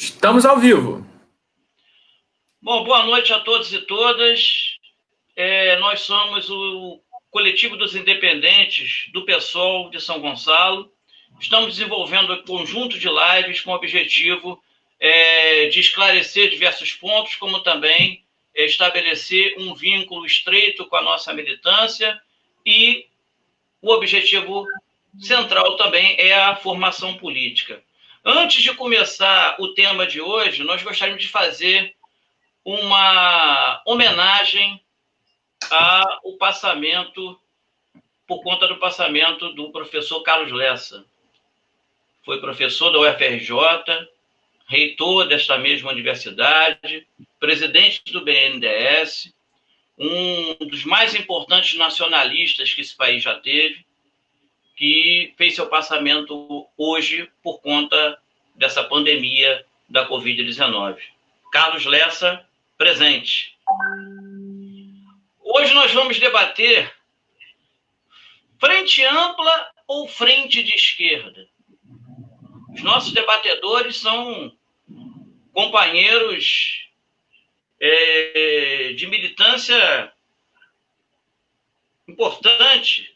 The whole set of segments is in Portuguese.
Estamos ao vivo. Bom, boa noite a todos e todas. Nós somos o Coletivo dos Independentes do PSOL de São Gonçalo. Estamos desenvolvendo um conjunto de lives com o objetivo de esclarecer diversos pontos, como também estabelecer um vínculo estreito com a nossa militância, e o objetivo central também é a formação política. Antes de começar o tema de hoje, nós gostaríamos de fazer uma homenagem ao passamento, por conta do passamento do professor Carlos Lessa. Foi professor da UFRJ, reitor desta mesma universidade, presidente do BNDES, um dos mais importantes nacionalistas que esse país já teve, que fez seu passamento hoje por conta dessa pandemia da Covid-19. Carlos Lessa, presente. Hoje nós vamos debater frente ampla ou frente de esquerda. Os nossos debatedores são companheiros de militância importante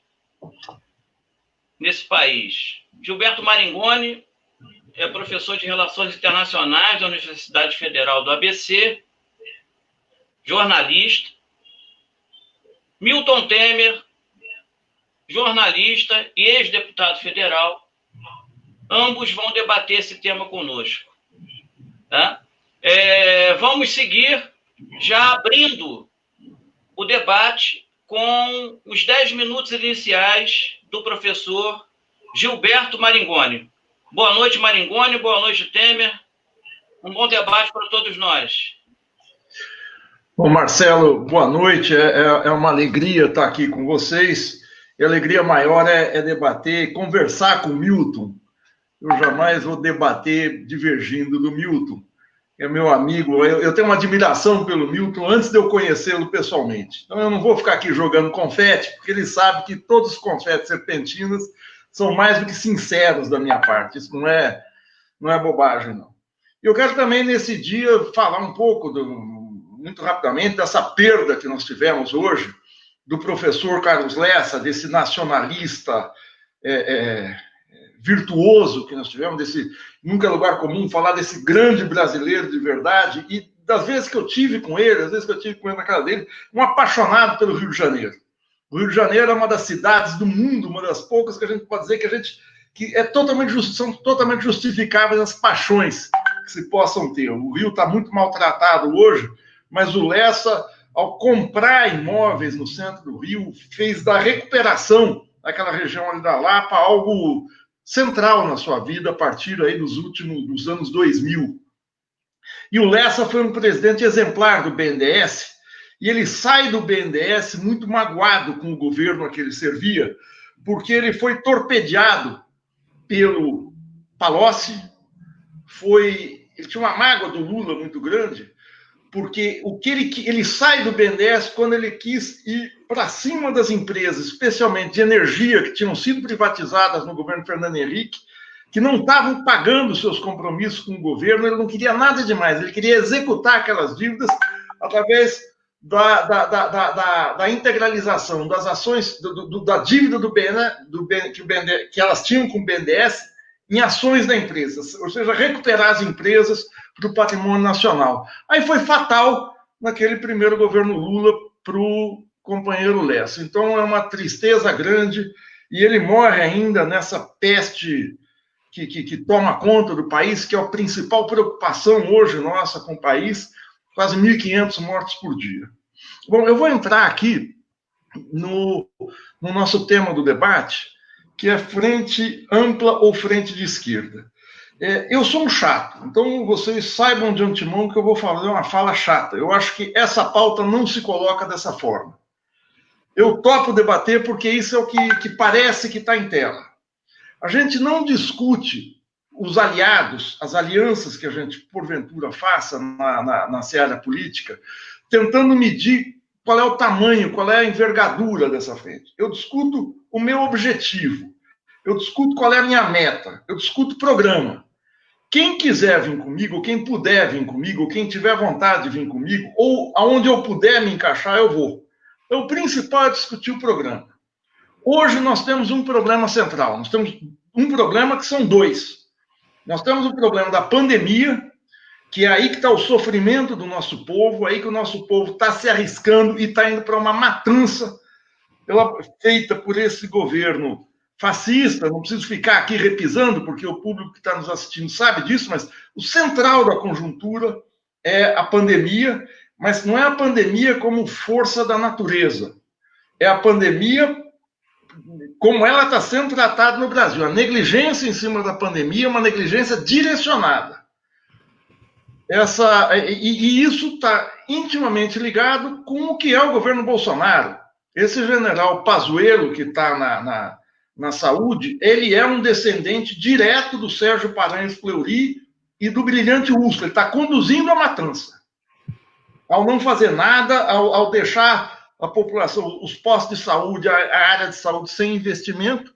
nesse país. Gilberto Maringoni é professor de Relações Internacionais da Universidade Federal do ABC, jornalista. Milton Temer, jornalista e ex-deputado federal. Ambos vão debater esse tema conosco. Tá? Vamos seguir já abrindo o debate com os 10 minutos iniciais do professor Gilberto Maringoni. Boa noite, Maringoni. Boa noite, Temer. Um bom debate para todos nós. Bom, Marcelo, boa noite. É uma alegria estar aqui com vocês. E a alegria maior é debater, conversar com o Milton. Eu jamais vou debater divergindo do Milton. É meu amigo. Eu tenho uma admiração pelo Milton antes de eu conhecê-lo pessoalmente. Então eu não vou ficar aqui jogando confete, porque ele sabe que todos os confetes serpentinas são mais do que sinceros da minha parte. Isso não é bobagem, não. Eu quero também, nesse dia, falar um pouco, muito rapidamente, dessa perda que nós tivemos hoje, do professor Carlos Lessa, desse nacionalista virtuoso que nós tivemos, desse nunca é lugar comum falar desse grande brasileiro de verdade, e das vezes que eu tive com ele, na casa dele, um apaixonado pelo Rio de Janeiro. O Rio de Janeiro é uma das cidades do mundo, uma das poucas que a gente pode dizer que são totalmente justificáveis as paixões que se possam ter. O Rio está muito maltratado hoje, mas o Lessa, ao comprar imóveis no centro do Rio, fez da recuperação daquela região ali da Lapa algo central na sua vida a partir aí dos anos 2000. E o Lessa foi um presidente exemplar do BNDES, e ele sai do BNDES muito magoado com o governo a que ele servia, porque ele foi torpedeado pelo Palocci, ele tinha uma mágoa do Lula muito grande, porque ele sai do BNDES quando ele quis ir para cima das empresas, especialmente de energia, que tinham sido privatizadas no governo Fernando Henrique, que não estavam pagando seus compromissos com o governo. Ele não queria nada demais, ele queria executar aquelas dívidas através da integralização das ações, da dívida que elas tinham com o BNDES em ações da empresa, ou seja, recuperar as empresas para o patrimônio nacional. Aí foi fatal naquele primeiro governo Lula para o companheiro Lessa. Então é uma tristeza grande, e ele morre ainda nessa peste que toma conta do país, que é a principal preocupação hoje nossa com o país, quase 1.500 mortos por dia. Bom, eu vou entrar aqui no nosso tema do debate, que é frente ampla ou frente de esquerda. Eu sou um chato, então vocês saibam de antemão que eu vou fazer uma fala chata. Eu acho que essa pauta não se coloca dessa forma. Eu topo debater porque isso é o que parece que está em tela. A gente não discute os aliados, as alianças que a gente, porventura, faça na seara política, tentando medir qual é o tamanho, qual é a envergadura dessa frente. Eu discuto o meu objetivo, eu discuto qual é a minha meta, eu discuto programa. Quem quiser vir comigo, quem puder vir comigo, quem tiver vontade de vir comigo, ou aonde eu puder me encaixar, eu vou. Então, o principal é discutir o programa. Hoje nós temos um problema central, nós temos um problema que são dois. Nós temos o problema da pandemia, que é aí que está o sofrimento do nosso povo, aí que o nosso povo está se arriscando e está indo para uma matança feita por esse governo fascista. Não preciso ficar aqui repisando, porque o público que está nos assistindo sabe disso, mas o central da conjuntura é a pandemia, mas não é a pandemia como força da natureza, é a pandemia como ela está sendo tratada no Brasil. A negligência em cima da pandemia é uma negligência direcionada. E isso está intimamente ligado com o que é o governo Bolsonaro. Esse general Pazuello, que está na saúde, ele é um descendente direto do Sérgio Paranhos Fleury e do brilhante Ustra. Ele está conduzindo a matança. Ao não fazer nada, ao deixar a população, os postos de saúde, a área de saúde sem investimento,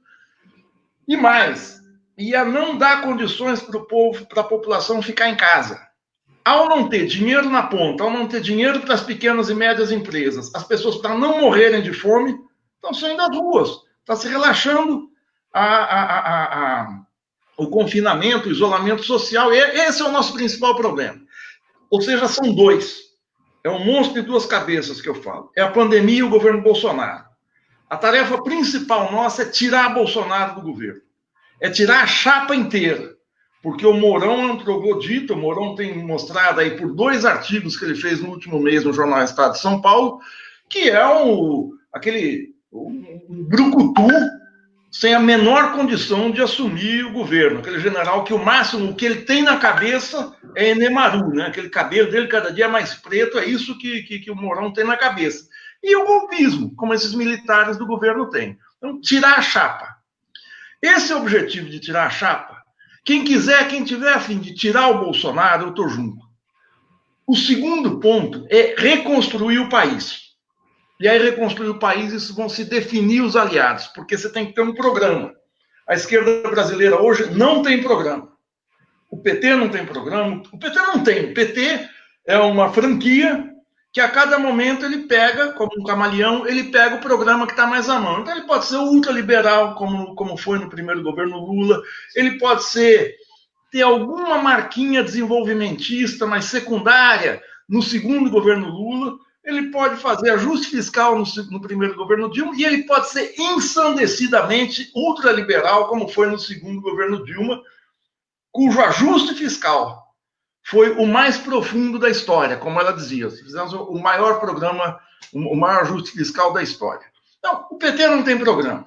e mais, e a não dar condições para o povo, para a população ficar em casa. Ao não ter dinheiro na ponta, ao não ter dinheiro para as pequenas e médias empresas, as pessoas, para não morrerem de fome, estão saindo às ruas, está se relaxando o confinamento, o isolamento social. E esse é o nosso principal problema. Ou seja, são dois. É um monstro de duas cabeças que eu falo. É a pandemia e o governo Bolsonaro. A tarefa principal nossa é tirar Bolsonaro do governo. É tirar a chapa inteira. Porque o Mourão é um troglodita, o Mourão tem mostrado aí por 2 artigos que ele fez no último mês no Jornal Estado de São Paulo, que é um brucutu sem a menor condição de assumir o governo. Aquele general que o máximo, o que ele tem na cabeça é Enemaru, né? Aquele cabelo dele cada dia mais preto, é isso que o Mourão tem na cabeça. E o golpismo, como esses militares do governo têm. Então, tirar a chapa. Esse é o objetivo de tirar a chapa. Quem quiser, quem tiver a fim de tirar o Bolsonaro, eu estou junto. O segundo ponto é reconstruir o país. E aí, reconstruir o país, isso vão se definir os aliados, porque você tem que ter um programa. A esquerda brasileira hoje não tem programa. O PT não tem programa. O PT não tem. O PT é uma franquia que a cada momento ele pega, como um camaleão, ele pega o programa que está mais à mão. Então ele pode ser ultraliberal, como foi no primeiro governo Lula. Ele pode ter alguma marquinha desenvolvimentista, mas secundária, no segundo governo Lula. Ele pode fazer ajuste fiscal no primeiro governo Dilma, e ele pode ser ensandecidamente ultraliberal, como foi no segundo governo Dilma, cujo ajuste fiscal foi o mais profundo da história, como ela dizia. Fizemos o maior programa, o maior ajuste fiscal da história. Então, o PT não tem programa.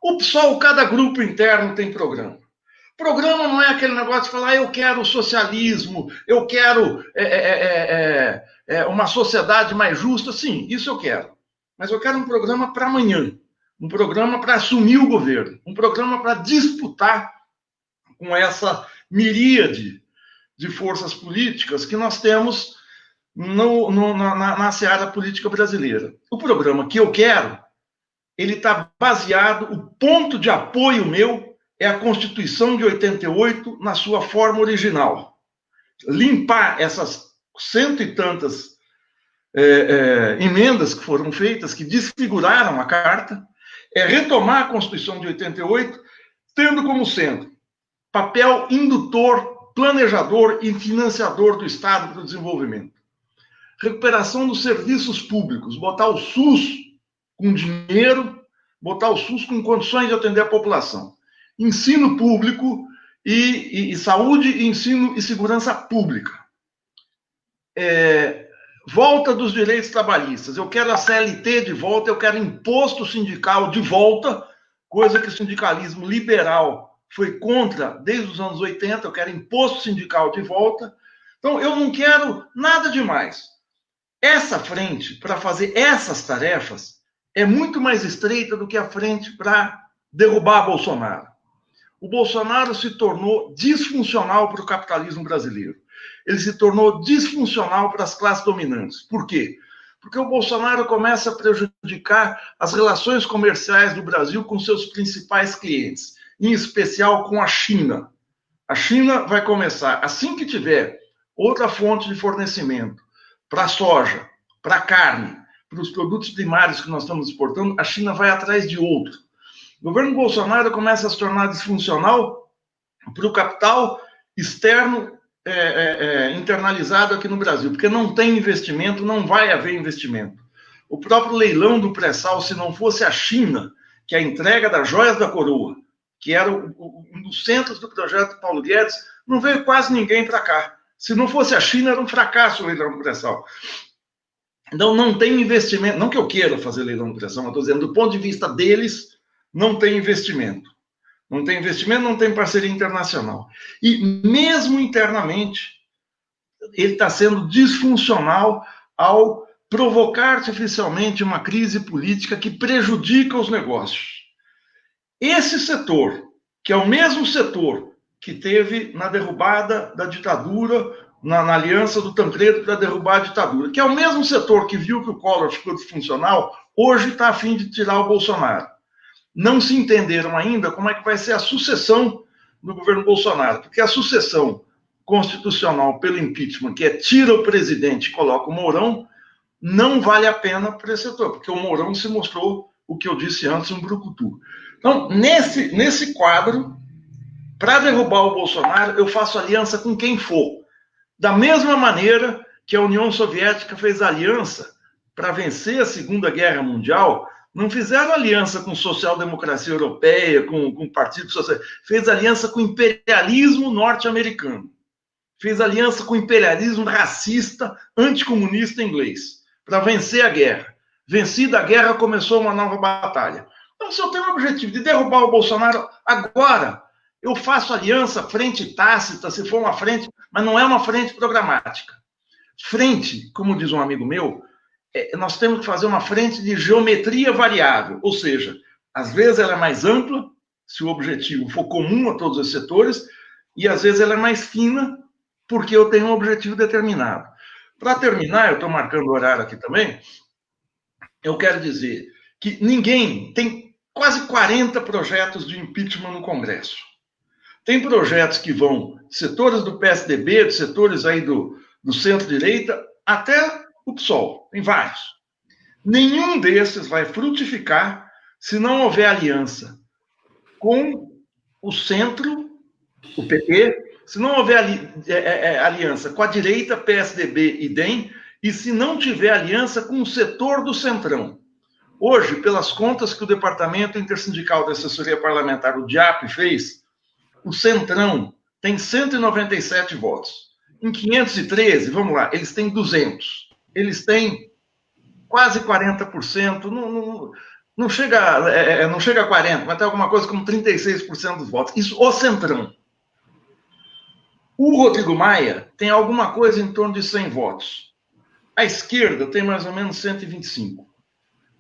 O PSOL, cada grupo interno tem programa. Programa não é aquele negócio de falar, eu quero socialismo, eu quero uma sociedade mais justa. Sim, isso eu quero. Mas eu quero um programa para amanhã, um programa para assumir o governo, um programa para disputar com essa miríade de forças políticas que nós temos na seara política brasileira. O programa que eu quero, ele está baseado, o ponto de apoio meu é a Constituição de 88 na sua forma original. Limpar essas 100 e tantas emendas que foram feitas, que desfiguraram a Carta, é retomar a Constituição de 88, tendo como centro papel indutor, planejador e financiador do Estado para o desenvolvimento. Recuperação dos serviços públicos, botar o SUS com dinheiro, botar o SUS com condições de atender a população. Ensino público e saúde, ensino e segurança pública. Volta dos direitos trabalhistas. Eu quero a CLT de volta, eu quero imposto sindical de volta, coisa que o sindicalismo liberal foi contra desde os anos 80, eu quero imposto sindical de volta. Então, eu não quero nada demais. Essa frente, para fazer essas tarefas, é muito mais estreita do que a frente para derrubar Bolsonaro. O Bolsonaro se tornou disfuncional para o capitalismo brasileiro. Ele se tornou disfuncional para as classes dominantes. Por quê? Porque o Bolsonaro começa a prejudicar as relações comerciais do Brasil com seus principais clientes, em especial com a China. A China vai começar, assim que tiver outra fonte de fornecimento para a soja, para a carne, para os produtos primários que nós estamos exportando, a China vai atrás de outro. O governo Bolsonaro começa a se tornar disfuncional para o capital externo internalizado aqui no Brasil, porque não tem investimento, não vai haver investimento. O próprio leilão do pré-sal, se não fosse a China, que é a entrega das joias da coroa, que era um dos centros do projeto Paulo Guedes, não veio quase ninguém para cá. Se não fosse a China, era um fracasso o leilão do pré-sal. Então, não tem investimento. Não que eu queira fazer leilão do pré-sal, mas estou dizendo, do ponto de vista deles, não tem investimento. Não tem investimento, não tem parceria internacional. E mesmo internamente, ele está sendo disfuncional ao provocar artificialmente uma crise política que prejudica os negócios. Esse setor, que é o mesmo setor que teve na derrubada da ditadura, na aliança do Tancredo para derrubar a ditadura, que é o mesmo setor que viu que o Collor ficou disfuncional, hoje está a fim de tirar o Bolsonaro. Não se entenderam ainda como é que vai ser a sucessão do governo Bolsonaro, porque a sucessão constitucional pelo impeachment, que é tira o presidente e coloca o Mourão, não vale a pena para esse setor, porque o Mourão se mostrou, o que eu disse antes, um brucutu. Então, nesse quadro, para derrubar o Bolsonaro, eu faço aliança com quem for. Da mesma maneira que a União Soviética fez aliança para vencer a Segunda Guerra Mundial, não fizeram aliança com social-democracia europeia, com o Partido Social, fez aliança com o imperialismo norte-americano. Fez aliança com o imperialismo racista, anticomunista inglês, para vencer a guerra. Vencida a guerra, começou uma nova batalha. Então, se eu tenho o objetivo de derrubar o Bolsonaro agora, eu faço aliança, frente tácita, se for uma frente, mas não é uma frente programática. Frente, como diz um amigo meu, nós temos que fazer uma frente de geometria variável, ou seja, às vezes ela é mais ampla, se o objetivo for comum a todos os setores, e às vezes ela é mais fina, porque eu tenho um objetivo determinado. Para terminar, eu estou marcando o horário aqui também, eu quero dizer que tem quase 40 projetos de impeachment no Congresso. Tem projetos que vão de setores do PSDB, de setores aí do centro-direita, até o PSOL, tem vários. Nenhum desses vai frutificar se não houver aliança com o centro, o PT, se não houver aliança com a direita, PSDB e DEM, e se não tiver aliança com o setor do Centrão. Hoje, pelas contas que o Departamento Intersindical de Assessoria Parlamentar, o DIAP, fez, o Centrão tem 197 votos. Em 513, vamos lá, eles têm 200. Eles têm quase 40%, não chega a 40%, mas tem alguma coisa como 36% dos votos. Isso, o Centrão. O Rodrigo Maia tem alguma coisa em torno de 100 votos. A esquerda tem mais ou menos 125.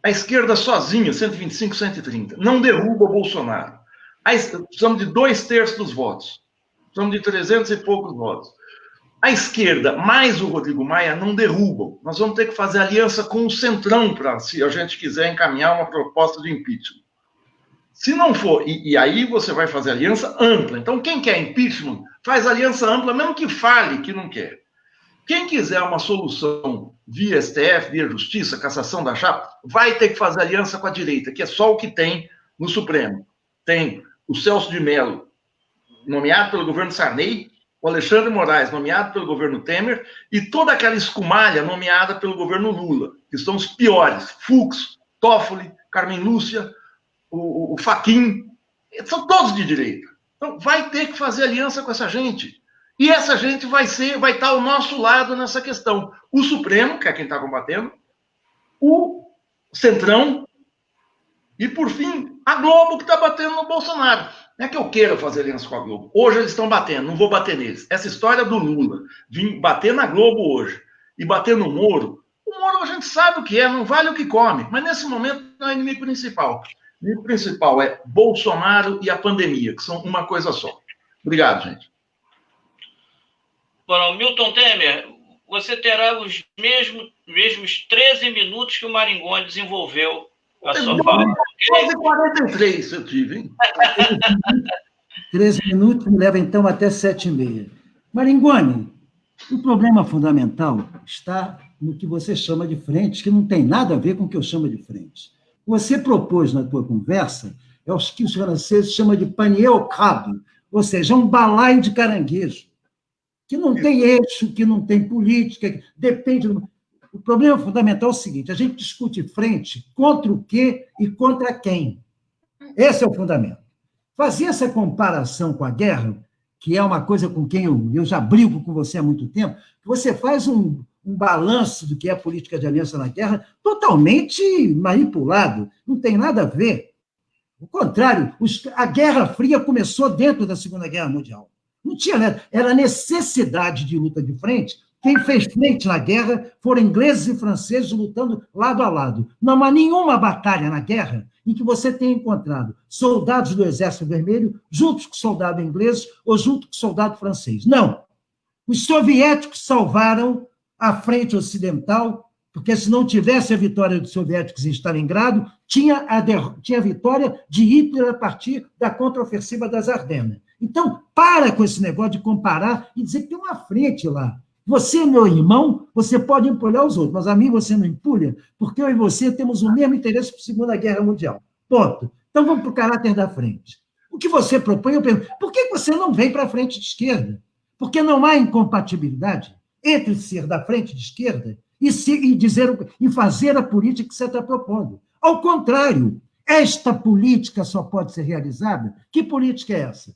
A esquerda sozinha, 125, 130. Não derruba o Bolsonaro. Precisamos de 2/3 dos votos. Precisamos de 300 e poucos votos. A esquerda, mais o Rodrigo Maia, não derrubam. Nós vamos ter que fazer aliança com o Centrão, se a gente quiser encaminhar uma proposta de impeachment. Se não for, e aí você vai fazer aliança ampla. Então, quem quer impeachment, faz aliança ampla, mesmo que fale que não quer. Quem quiser uma solução via STF, via Justiça, cassação da chapa, vai ter que fazer aliança com a direita, que é só o que tem no Supremo. Tem o Celso de Mello, nomeado pelo governo Sarney, o Alexandre Moraes, nomeado pelo governo Temer, e toda aquela escumalha nomeada pelo governo Lula, que são os piores. Fux, Toffoli, Carmen Lúcia, o Fachin, são todos de direita. Então, vai ter que fazer aliança com essa gente. E essa gente vai estar ao nosso lado nessa questão. O Supremo, que é quem está combatendo, o Centrão, e, por fim, a Globo, que está batendo no Bolsonaro. Não é que eu queira fazer aliança com a Globo. Hoje eles estão batendo, não vou bater neles. Essa história do Lula, vir bater na Globo hoje e bater no Moro, o Moro a gente sabe o que é, não vale o que come. Mas nesse momento não é inimigo principal. O inimigo principal é Bolsonaro e a pandemia, que são uma coisa só. Obrigado, gente. Bom, Milton Temer, você terá os mesmos 13 minutos que o Maringoni desenvolveu a sua fala. Quase 43 eu tive, hein? 13 minutos me leva, então, até 7h30. Maringoni, o problema fundamental está no que você chama de frente, que não tem nada a ver com o que eu chamo de frente. Você propôs na tua conversa é o que os franceses chamam de panier au crabe, ou seja, um balaio de caranguejo, que não tem eixo, que não tem política, depende... O problema fundamental é o seguinte, a gente discute frente contra o quê e contra quem. Esse é o fundamento. Fazer essa comparação com a guerra, que é uma coisa com quem eu já brigo com você há muito tempo, você faz um balanço do que é a política de aliança na guerra totalmente manipulado, não tem nada a ver. Ao contrário, a Guerra Fria começou dentro da Segunda Guerra Mundial. Não tinha, era necessidade de luta de frente. Quem fez frente na guerra foram ingleses e franceses lutando lado a lado. Não há nenhuma batalha na guerra em que você tenha encontrado soldados do Exército Vermelho juntos com soldados ingleses ou junto com soldado francês. Não. Os soviéticos salvaram a frente ocidental, porque se não tivesse a vitória dos soviéticos em Stalingrado, tinha a vitória de Hitler a partir da contraofensiva das Ardenas. Então, para com esse negócio de comparar e dizer que tem uma frente lá. Você, meu irmão, você pode empulhar os outros, mas a mim você não empulha, porque eu e você temos o mesmo interesse para a Segunda Guerra Mundial. Ponto. Então vamos para o caráter da frente. O que você propõe, eu pergunto, por que você não vem para a frente de esquerda? Porque não há incompatibilidade entre ser da frente de esquerda e fazer a política que você está propondo. Ao contrário, esta política só pode ser realizada. Que política é essa?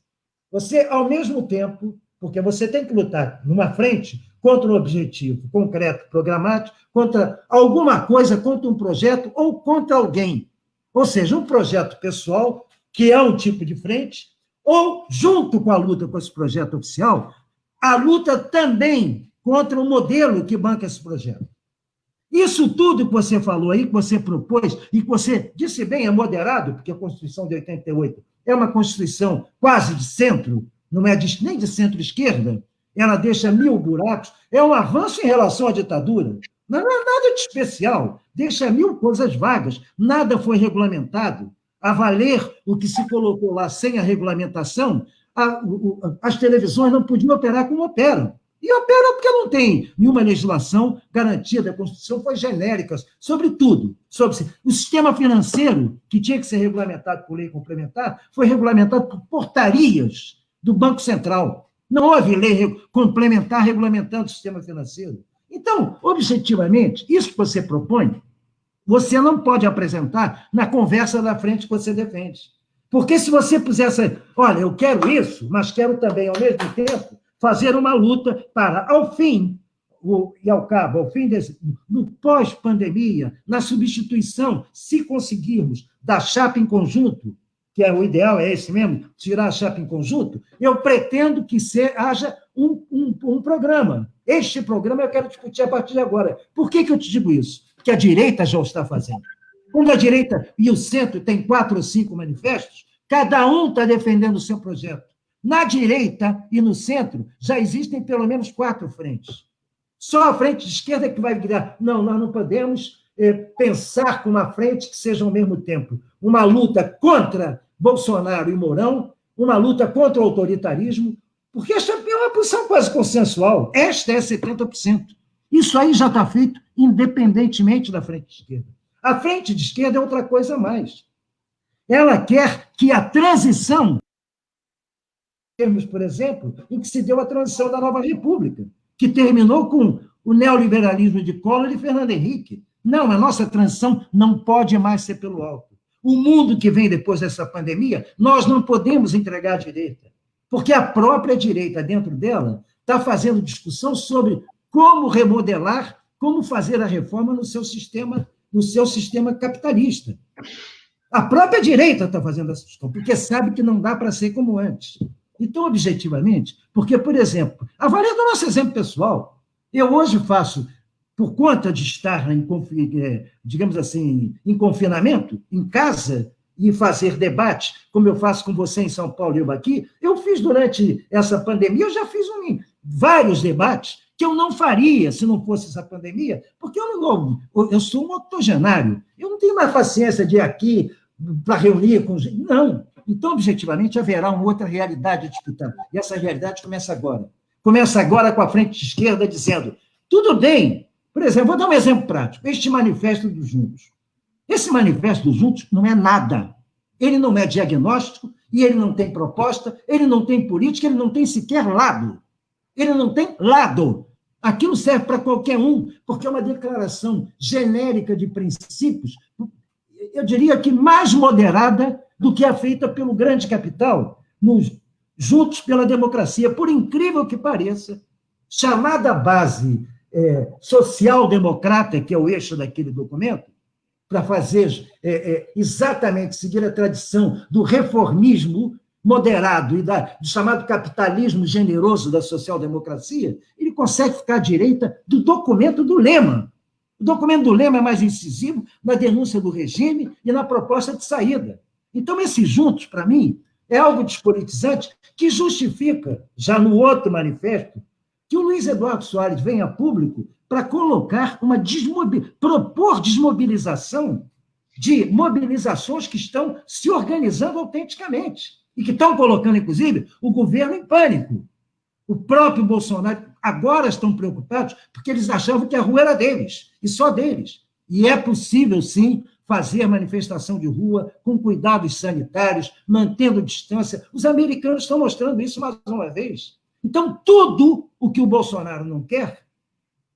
Você, ao mesmo tempo, porque você tem que lutar numa frente contra um objetivo concreto, programático, contra alguma coisa, contra um projeto ou contra alguém. Ou seja, um projeto pessoal, que é um tipo de frente, ou, junto com a luta com esse projeto oficial, a luta também contra o modelo que banca esse projeto. Isso tudo que você falou aí, que você propôs, e que você disse bem, é moderado, porque a Constituição de 88 é uma Constituição quase de centro, não é nem de centro-esquerda, ela deixa 1000 buracos, é um avanço em relação à ditadura. Não é nada de especial, deixa 1000 coisas vagas, nada foi regulamentado. A valer o que se colocou lá sem a regulamentação, as televisões não podiam operar como operam. E operam porque não tem nenhuma legislação garantida, a Constituição foi genérica sobre tudo. Sobre o sistema financeiro, que tinha que ser regulamentado por lei complementar, foi regulamentado por portarias do Banco Central. Não houve lei complementar regulamentando o sistema financeiro. Então, objetivamente, isso que você propõe, você não pode apresentar na conversa da frente que você defende. Porque se você pusesse, olha, eu quero isso, mas quero também, ao mesmo tempo, fazer uma luta para, ao fim, e ao cabo, ao fim no pós-pandemia, na substituição, se conseguirmos, da chapa em conjunto, que é o ideal, é esse mesmo, tirar a chapa em conjunto, eu pretendo que haja um programa. Este programa eu quero discutir a partir de agora. Por que eu te digo isso? Porque a direita já o está fazendo. Quando a direita e o centro têm 4 ou 5 manifestos, cada um está defendendo o seu projeto. Na direita e no centro já existem pelo menos 4 frentes. Só a frente de esquerda é que vai virar. Não, nós não podemos pensar com uma frente que seja ao mesmo tempo uma luta contra Bolsonaro e Mourão, uma luta contra o autoritarismo, porque esta é uma posição quase consensual. Esta é 70%. Isso aí já está feito independentemente da frente de esquerda. A frente de esquerda é outra coisa a mais. Ela quer que a transição, por exemplo, em que se deu a transição da Nova República, que terminou com o neoliberalismo de Collor e Fernando Henrique. Não, a nossa transição não pode mais ser pelo alto. O mundo que vem depois dessa pandemia, nós não podemos entregar à direita, porque a própria direita, dentro dela, está fazendo discussão sobre como remodelar, como fazer a reforma no seu sistema capitalista. A própria direita está fazendo essa discussão, porque sabe que não dá para ser como antes. Então, objetivamente, porque, por exemplo, a valer do nosso exemplo pessoal, eu hoje faço, por conta de estar, digamos assim, em confinamento, em casa, e fazer debate, como eu faço com você em São Paulo e eu aqui, eu fiz durante essa pandemia, eu já fiz vários debates que eu não faria se não fosse essa pandemia, porque eu sou um octogenário, eu não tenho mais paciência de ir aqui para reunir com gente. Não. Então, objetivamente, haverá uma outra realidade a disputar. E essa realidade começa agora. Começa agora com a frente de esquerda dizendo, tudo bem. Por exemplo, vou dar um exemplo prático. Este manifesto dos Juntos. Esse manifesto dos Juntos não é nada. Ele não é diagnóstico, e ele não tem proposta, ele não tem política, ele não tem sequer lado. Ele não tem lado. Aquilo serve para qualquer um, porque é uma declaração genérica de princípios, eu diria que mais moderada do que a feita pelo grande capital, nos Juntos pela Democracia, por incrível que pareça, chamada base social-democrata, que é o eixo daquele documento, para fazer exatamente seguir a tradição do reformismo moderado e do chamado capitalismo generoso da social-democracia, ele consegue ficar à direita do documento do Lema. O documento do Lema é mais incisivo na denúncia do regime e na proposta de saída. Então, esses Juntos, para mim, é algo despolitizante que justifica, já no outro manifesto, que o Luiz Eduardo Soares venha a público para colocar propor desmobilização de mobilizações que estão se organizando autenticamente e que estão colocando, inclusive, o governo em pânico. O próprio Bolsonaro agora estão preocupados porque eles achavam que a rua era deles, e só deles. E é possível, sim, fazer manifestação de rua com cuidados sanitários, mantendo distância. Os americanos estão mostrando isso mais uma vez. Então, tudo o que o Bolsonaro não quer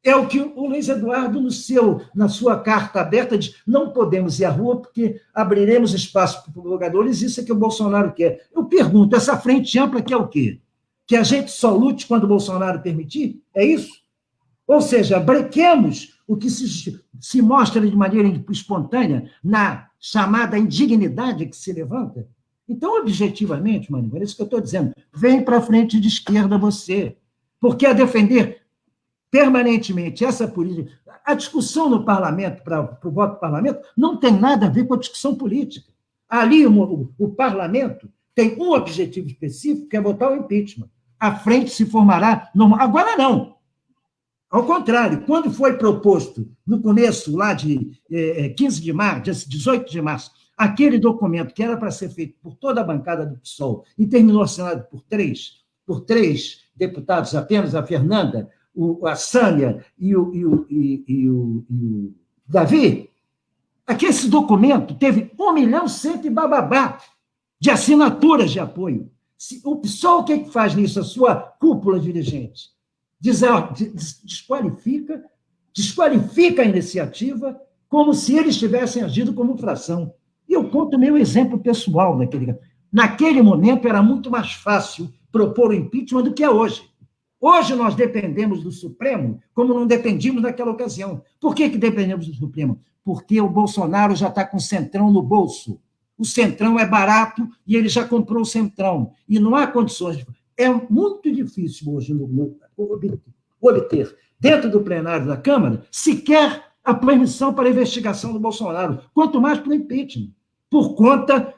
é o que o Luiz Eduardo, na sua carta aberta, diz, não podemos ir à rua porque abriremos espaço para provocadores, isso é que o Bolsonaro quer. Eu pergunto, essa frente ampla quer o quê? Que a gente só lute quando o Bolsonaro permitir? É isso? Ou seja, brequemos o que se mostra de maneira espontânea na chamada indignidade que se levanta. Então, objetivamente, Mano, é isso que eu estou dizendo, vem para a frente de esquerda você, porque a defender permanentemente essa política, a discussão no parlamento, para o voto do parlamento, não tem nada a ver com a discussão política. Ali, o parlamento tem um objetivo específico, que é votar o impeachment. A frente se formará... Agora, não. Ao contrário, quando foi proposto, no começo, lá de 15 de março, 18 de março, aquele documento que era para ser feito por toda a bancada do PSOL e terminou assinado por três deputados apenas, a Fernanda, a Sânia e o Davi, esse documento teve 1 milhão e bababá de assinaturas de apoio. O PSOL, o que faz nisso? A sua cúpula dirigente desqualifica a iniciativa como se eles tivessem agido como fração. E eu conto o meu exemplo pessoal naquele momento era muito mais fácil propor o impeachment do que é hoje. Hoje nós dependemos do Supremo como não dependíamos naquela ocasião. Por que dependemos do Supremo? Porque o Bolsonaro já está com o Centrão no bolso. O Centrão é barato e ele já comprou o Centrão. E não há condições. É muito difícil hoje obter, dentro do plenário da Câmara, sequer a permissão para a investigação do Bolsonaro, quanto mais para o impeachment, por conta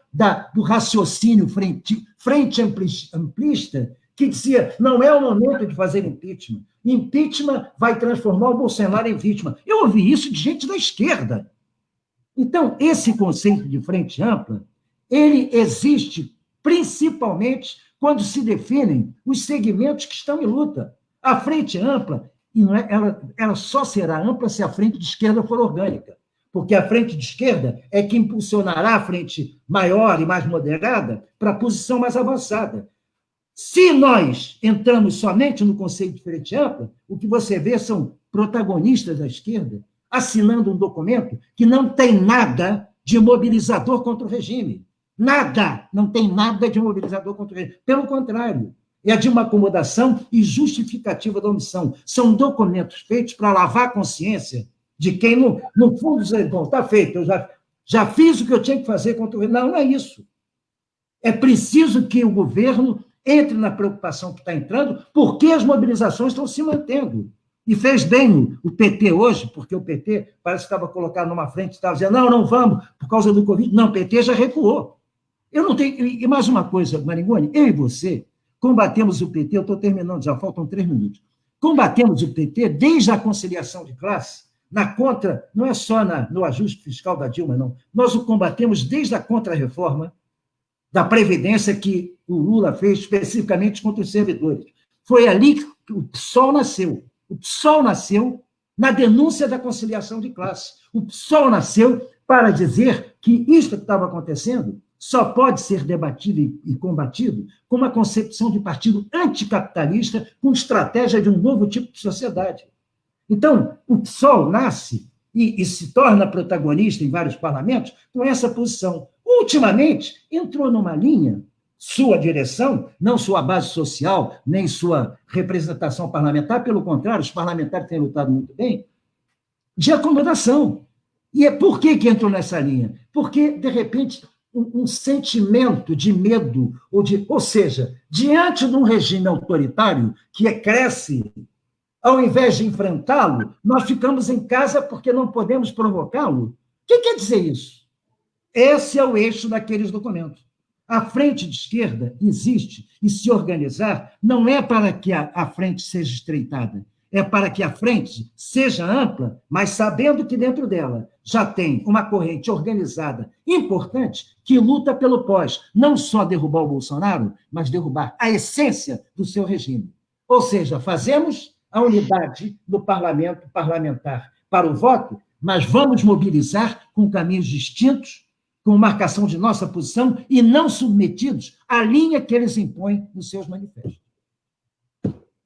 do raciocínio frente amplista, que dizia, não é o momento de fazer impeachment. Impeachment vai transformar o Bolsonaro em vítima. Eu ouvi isso de gente da esquerda. Então, esse conceito de frente ampla, ele existe principalmente quando se definem os segmentos que estão em luta. A frente ampla, ela só será ampla se a frente de esquerda for orgânica, porque a frente de esquerda é que impulsionará a frente maior e mais moderada para a posição mais avançada. Se nós entramos somente no conceito de frente ampla, o que você vê são protagonistas da esquerda assinando um documento que não tem nada de mobilizador contra o regime. Nada, não tem nada de mobilizador contra o regime. Pelo contrário, é de uma acomodação e justificativa da omissão. São documentos feitos para lavar a consciência de quem, no fundo, diz, bom, está feito, eu já fiz o que eu tinha que fazer contra o regime. Não, não é isso. É preciso que o governo entre na preocupação que está entrando, porque as mobilizações estão se mantendo. E fez bem o PT hoje, porque o PT parece que estava colocado numa frente, estava dizendo, não vamos, por causa do Covid. Não, o PT já recuou. Eu não tenho... E mais uma coisa, Marigoni, eu e você combatemos o PT, eu estou terminando, já faltam 3 minutos. Combatemos o PT desde a conciliação de classe, não é só no ajuste fiscal da Dilma, não. Nós o combatemos desde a contra-reforma, da Previdência que o Lula fez especificamente contra os servidores. Foi ali que o PSOL nasceu. O PSOL nasceu na denúncia da conciliação de classe. O PSOL nasceu para dizer que isto que estava acontecendo só pode ser debatido e combatido com uma concepção de partido anticapitalista, com estratégia de um novo tipo de sociedade. Então, o PSOL nasce e se torna protagonista em vários parlamentos com essa posição. Ultimamente, entrou numa linha, sua direção, não sua base social, nem sua representação parlamentar, pelo contrário, os parlamentares têm lutado muito bem, de acomodação. E é por que entrou nessa linha? Porque, de repente, um sentimento de medo, ou seja, diante de um regime autoritário que cresce, ao invés de enfrentá-lo, nós ficamos em casa porque não podemos provocá-lo. O que quer dizer isso? Esse é o eixo daqueles documentos. A frente de esquerda existe, e se organizar não é para que a frente seja estreitada, é para que a frente seja ampla, mas sabendo que dentro dela já tem uma corrente organizada importante que luta pelo pós, não só derrubar o Bolsonaro, mas derrubar a essência do seu regime. Ou seja, fazemos a unidade do parlamento parlamentar para o voto, mas vamos mobilizar com caminhos distintos, com marcação de nossa posição e não submetidos à linha que eles impõem nos seus manifestos.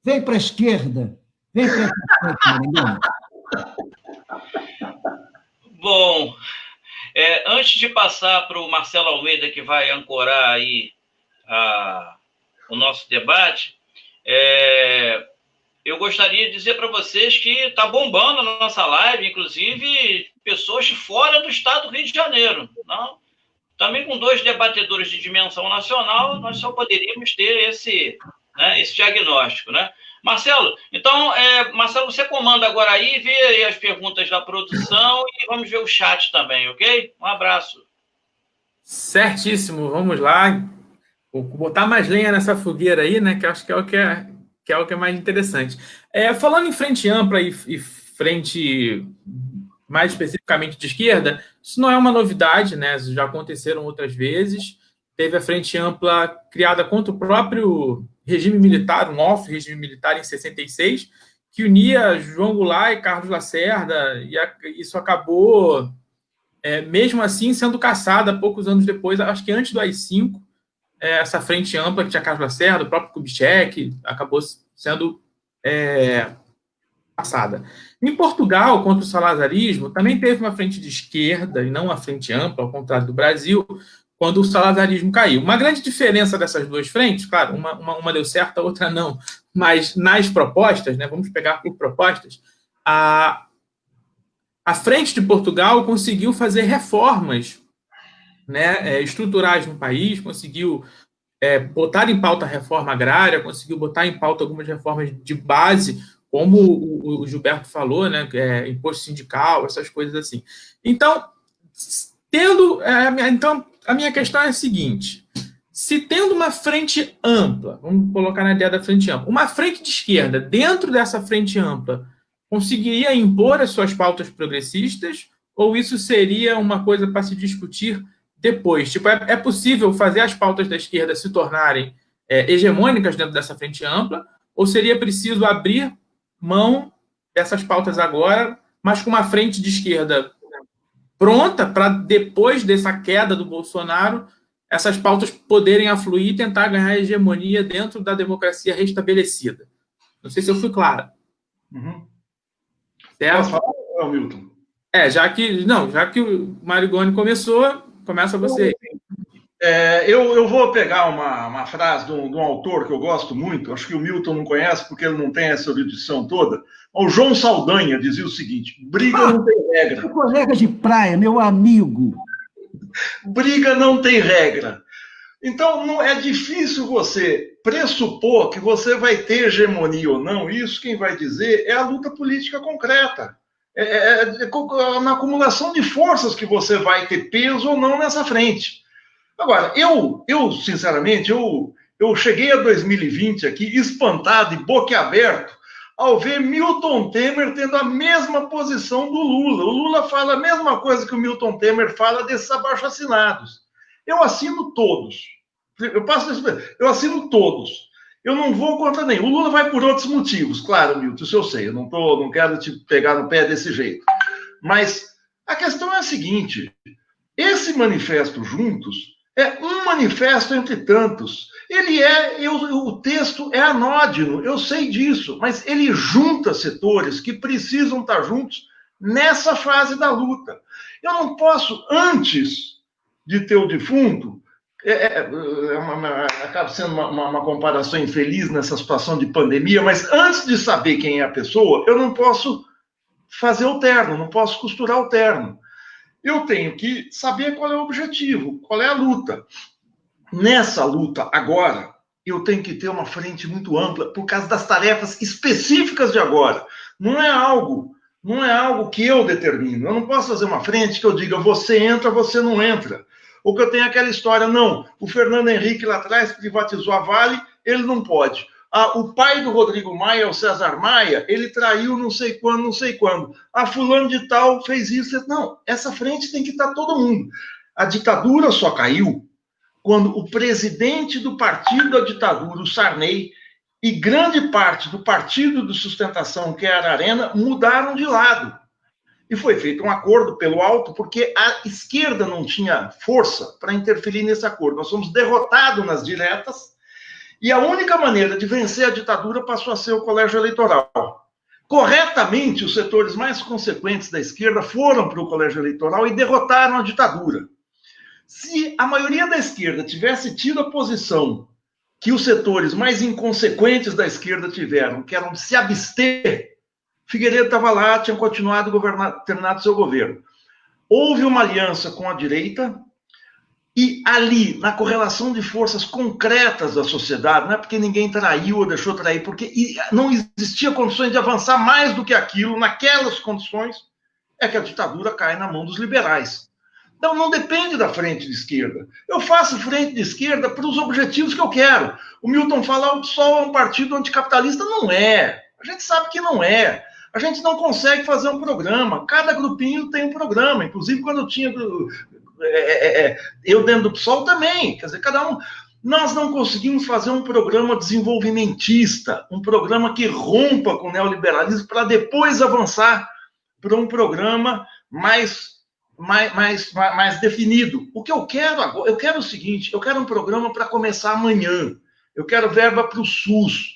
Vem para a esquerda, vem para a esquerda. Bom, antes de passar para o Marcelo Almeida, que vai ancorar aí o nosso debate, eu gostaria de dizer para vocês que está bombando a nossa live, inclusive pessoas de fora do estado do Rio de Janeiro. Não? Também com 2 debatedores de dimensão nacional, nós só poderíamos ter esse diagnóstico. Né? Marcelo, então, Marcelo, você comanda agora aí, vê aí as perguntas da produção e vamos ver o chat também, ok? Um abraço. Certíssimo, vamos lá. Vou botar mais lenha nessa fogueira aí, né? Que acho que é o que é mais interessante. Falando em frente ampla e frente mais especificamente de esquerda, isso não é uma novidade, né? Já aconteceram outras vezes. Teve a frente ampla criada contra o próprio regime militar, o nosso regime militar em 66, que unia João Goulart e Carlos Lacerda, e isso acabou, mesmo assim, sendo caçada poucos anos depois, acho que antes do AI-5, essa frente ampla que tinha Carlos Lacerda, o próprio Kubitschek, acabou sendo passada. Em Portugal, contra o salazarismo, também teve uma frente de esquerda, e não uma frente ampla, ao contrário do Brasil, quando o salazarismo caiu. Uma grande diferença dessas 2 frentes, claro, uma deu certo, a outra não, mas nas propostas, né, vamos pegar por propostas, a frente de Portugal conseguiu fazer reformas, né, estruturais no país, conseguiu botar em pauta a reforma agrária, conseguiu botar em pauta algumas reformas de base, como o Gilberto falou, né, imposto sindical, essas coisas assim. Então, a minha questão é a seguinte: se tendo uma frente ampla, vamos colocar na ideia da frente ampla, uma frente de esquerda dentro dessa frente ampla conseguiria impor as suas pautas progressistas, ou isso seria uma coisa para se discutir depois? Tipo, é possível fazer as pautas da esquerda se tornarem hegemônicas dentro dessa frente ampla, ou seria preciso abrir mão dessas pautas agora, mas com uma frente de esquerda pronta para, depois dessa queda do Bolsonaro, essas pautas poderem afluir e tentar ganhar hegemonia dentro da democracia restabelecida? Não sei se eu fui claro. Uhum. Certo? Posso falar, Milton? Já que o Marigoni começa você. Eu vou pegar uma frase de um autor que eu gosto muito, acho que o Milton não conhece porque ele não tem essa erudição toda. O João Saldanha dizia o seguinte: briga não tem regra. Meu colega de praia, meu amigo. Briga não tem regra. Então, não é difícil você pressupor que você vai ter hegemonia ou não. Isso quem vai dizer é a luta política concreta. Na acumulação de forças que você vai ter peso ou não nessa frente. Agora, eu sinceramente, eu cheguei a 2020 aqui espantado e boquiaberto ao ver Milton Temer tendo a mesma posição do Lula. O Lula fala a mesma coisa que o Milton Temer fala desses abaixo-assinados. Eu assino todos. Eu assino todos. Eu não vou contra nenhum. O Lula vai por outros motivos, claro, Milton, isso eu sei. Eu não quero te pegar no pé desse jeito. Mas a questão é a seguinte: esse manifesto Juntos é um manifesto entre tantos. O texto é anódino, eu sei disso, mas ele junta setores que precisam estar juntos nessa fase da luta. Eu não posso, antes de ter o defunto, acaba sendo uma comparação infeliz nessa situação de pandemia, mas antes de saber quem é a pessoa, eu não posso fazer o terno, não posso costurar o terno. Eu tenho que saber qual é o objetivo, qual é a luta. Nessa luta, agora, eu tenho que ter uma frente muito ampla por causa das tarefas específicas de agora. Não é algo que eu determino. Eu não posso fazer uma frente que eu diga você entra, você não entra. Ou que eu tenha aquela história, não, o Fernando Henrique lá atrás privatizou a Vale, ele não pode. O pai do Rodrigo Maia, o César Maia, ele traiu não sei quando, não sei quando. Fulano de tal fez isso. Não, essa frente tem que estar todo mundo. A ditadura só caiu quando o presidente do partido da ditadura, o Sarney, e grande parte do partido de sustentação, que era a Arena, mudaram de lado. E foi feito um acordo pelo alto, porque a esquerda não tinha força para interferir nesse acordo. Nós fomos derrotados nas diretas, e a única maneira de vencer a ditadura passou a ser o colégio eleitoral. Corretamente, os setores mais consequentes da esquerda foram para o colégio eleitoral e derrotaram a ditadura. Se a maioria da esquerda tivesse tido a posição que os setores mais inconsequentes da esquerda tiveram, que eram de se abster, Figueiredo estava lá, tinha continuado terminado seu governo. Houve uma aliança com a direita, e ali, na correlação de forças concretas da sociedade, não é porque ninguém traiu ou deixou trair, porque não existia condições de avançar mais do que aquilo, naquelas condições, é que a ditadura cai na mão dos liberais. Então, não depende da frente de esquerda. Eu faço frente de esquerda para os objetivos que eu quero. O Milton fala que o PSOL é um partido anticapitalista. Não é. A gente sabe que não é. A gente não consegue fazer um programa. Cada grupinho tem um programa. Inclusive, quando eu tinha... eu dentro do PSOL também. Quer dizer, cada um... Nós não conseguimos fazer um programa desenvolvimentista, um programa que rompa com o neoliberalismo para depois avançar para um programa mais definido. O que eu quero agora, eu quero o seguinte, eu quero um programa para começar amanhã, eu quero verba para o SUS,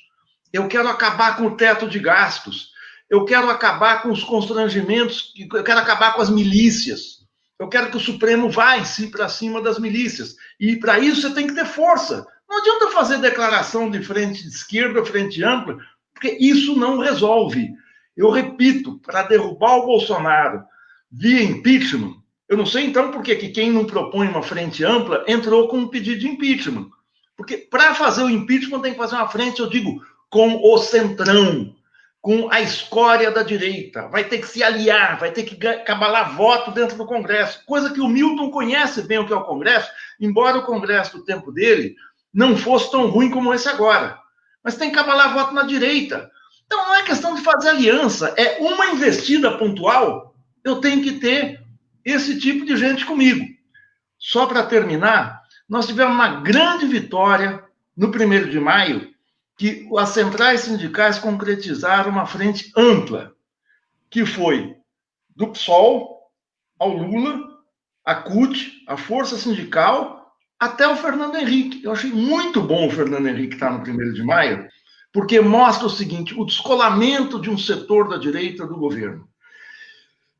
eu quero acabar com o teto de gastos, eu quero acabar com os constrangimentos, eu quero acabar com as milícias, eu quero que o Supremo vá para cima das milícias, e para isso você tem que ter força. Não adianta fazer declaração de frente de esquerda, frente ampla, porque isso não resolve. Eu repito, para derrubar o Bolsonaro via impeachment, eu não sei então por que quem não propõe uma frente ampla entrou com um pedido de impeachment. Porque para fazer o impeachment tem que fazer uma frente, eu digo, com o centrão, com a escória da direita. Vai ter que se aliar, vai ter que cabalar voto dentro do Congresso. Coisa que o Milton conhece bem o que é o Congresso, embora o Congresso do tempo dele não fosse tão ruim como esse agora. Mas tem que cabalar voto na direita. Então não é questão de fazer aliança, é uma investida pontual. Eu tenho que ter esse tipo de gente comigo. Só para terminar, nós tivemos uma grande vitória no 1º de maio, que as centrais sindicais concretizaram uma frente ampla, que foi do PSOL ao Lula, a CUT, a Força Sindical, até o Fernando Henrique. Eu achei muito bom o Fernando Henrique estar no 1º de maio, porque mostra o seguinte, o descolamento de um setor da direita do governo.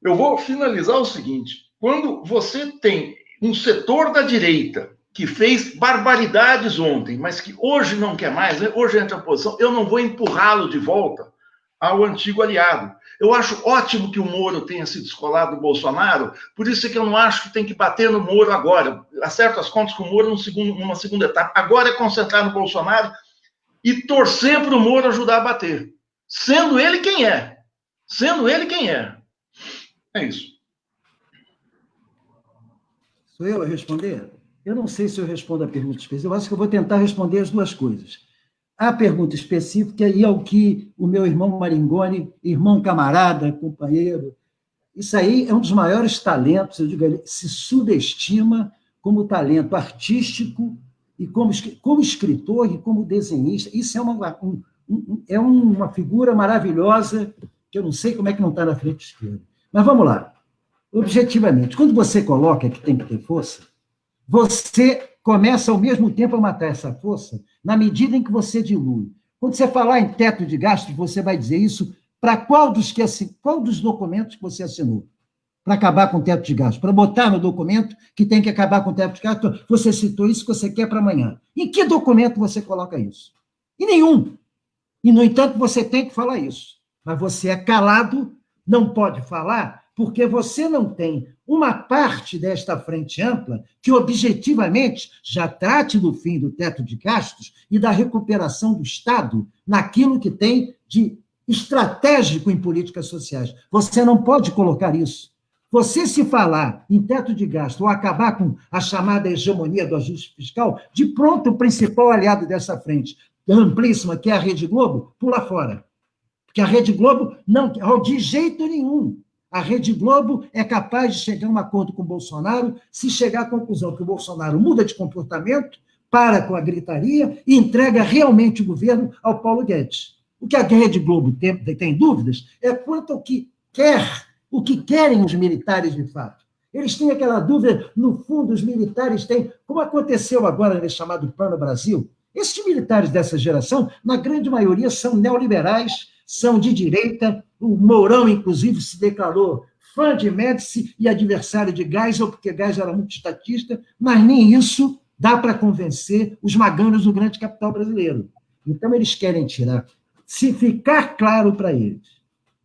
Eu vou finalizar o seguinte, quando você tem um setor da direita que fez barbaridades ontem, mas que hoje não quer mais, né? Hoje entra a posição, eu não vou empurrá-lo de volta ao antigo aliado. Eu acho ótimo que o Moro tenha se descolado do Bolsonaro, por isso é que eu não acho que tem que bater no Moro agora. Acerto as contas com o Moro numa segunda etapa. Agora é concentrar no Bolsonaro e torcer para o Moro ajudar a bater. Sendo ele quem é. Sendo ele quem é. É isso. Sou eu a responder? Eu não sei se eu respondo a pergunta específica, eu acho que eu vou tentar responder as duas coisas. A pergunta específica e ao que o meu irmão Maringoni, irmão camarada, companheiro, isso aí é um dos maiores talentos, eu digo, ele se subestima como talento artístico e como escritor e como desenhista. Isso é uma figura maravilhosa, que eu não sei como é que não está na frente esquerda. Mas vamos lá. Objetivamente, quando você coloca que tem que ter força, você começa ao mesmo tempo a matar essa força na medida em que você dilui. Quando você falar em teto de gastos, você vai dizer isso para qual dos documentos que você assinou? Para acabar com o teto de gastos, para botar no documento que tem que acabar com o teto de gastos, você citou isso que você quer para amanhã. Em que documento você coloca isso? Em nenhum. E, no entanto, você tem que falar isso. Mas você é calado, não pode falar, porque você não tem uma parte desta frente ampla que, objetivamente, já trate do fim do teto de gastos e da recuperação do Estado naquilo que tem de estratégico em políticas sociais. Você não pode colocar isso. Você, se falar em teto de gasto ou acabar com a chamada hegemonia do ajuste fiscal, de pronto o principal aliado dessa frente amplíssima, que é a Rede Globo, pula fora. Porque a Rede Globo, não, de jeito nenhum, a Rede Globo é capaz de chegar a um acordo com o Bolsonaro, se chegar à conclusão que o Bolsonaro muda de comportamento, para com a gritaria e entrega realmente o governo ao Paulo Guedes. O que a Rede Globo tem dúvidas é quanto ao que querem os militares de fato. Eles têm aquela dúvida, no fundo, os militares têm, como aconteceu agora nesse chamado Plano Brasil. Esses militares dessa geração, na grande maioria, são neoliberais, são de direita. O Mourão, inclusive, se declarou fã de Médici e adversário de Geisel, porque Geisel era muito estatista, mas nem isso dá para convencer os maganos do grande capital brasileiro. Então, eles querem tirar. Se ficar claro para eles,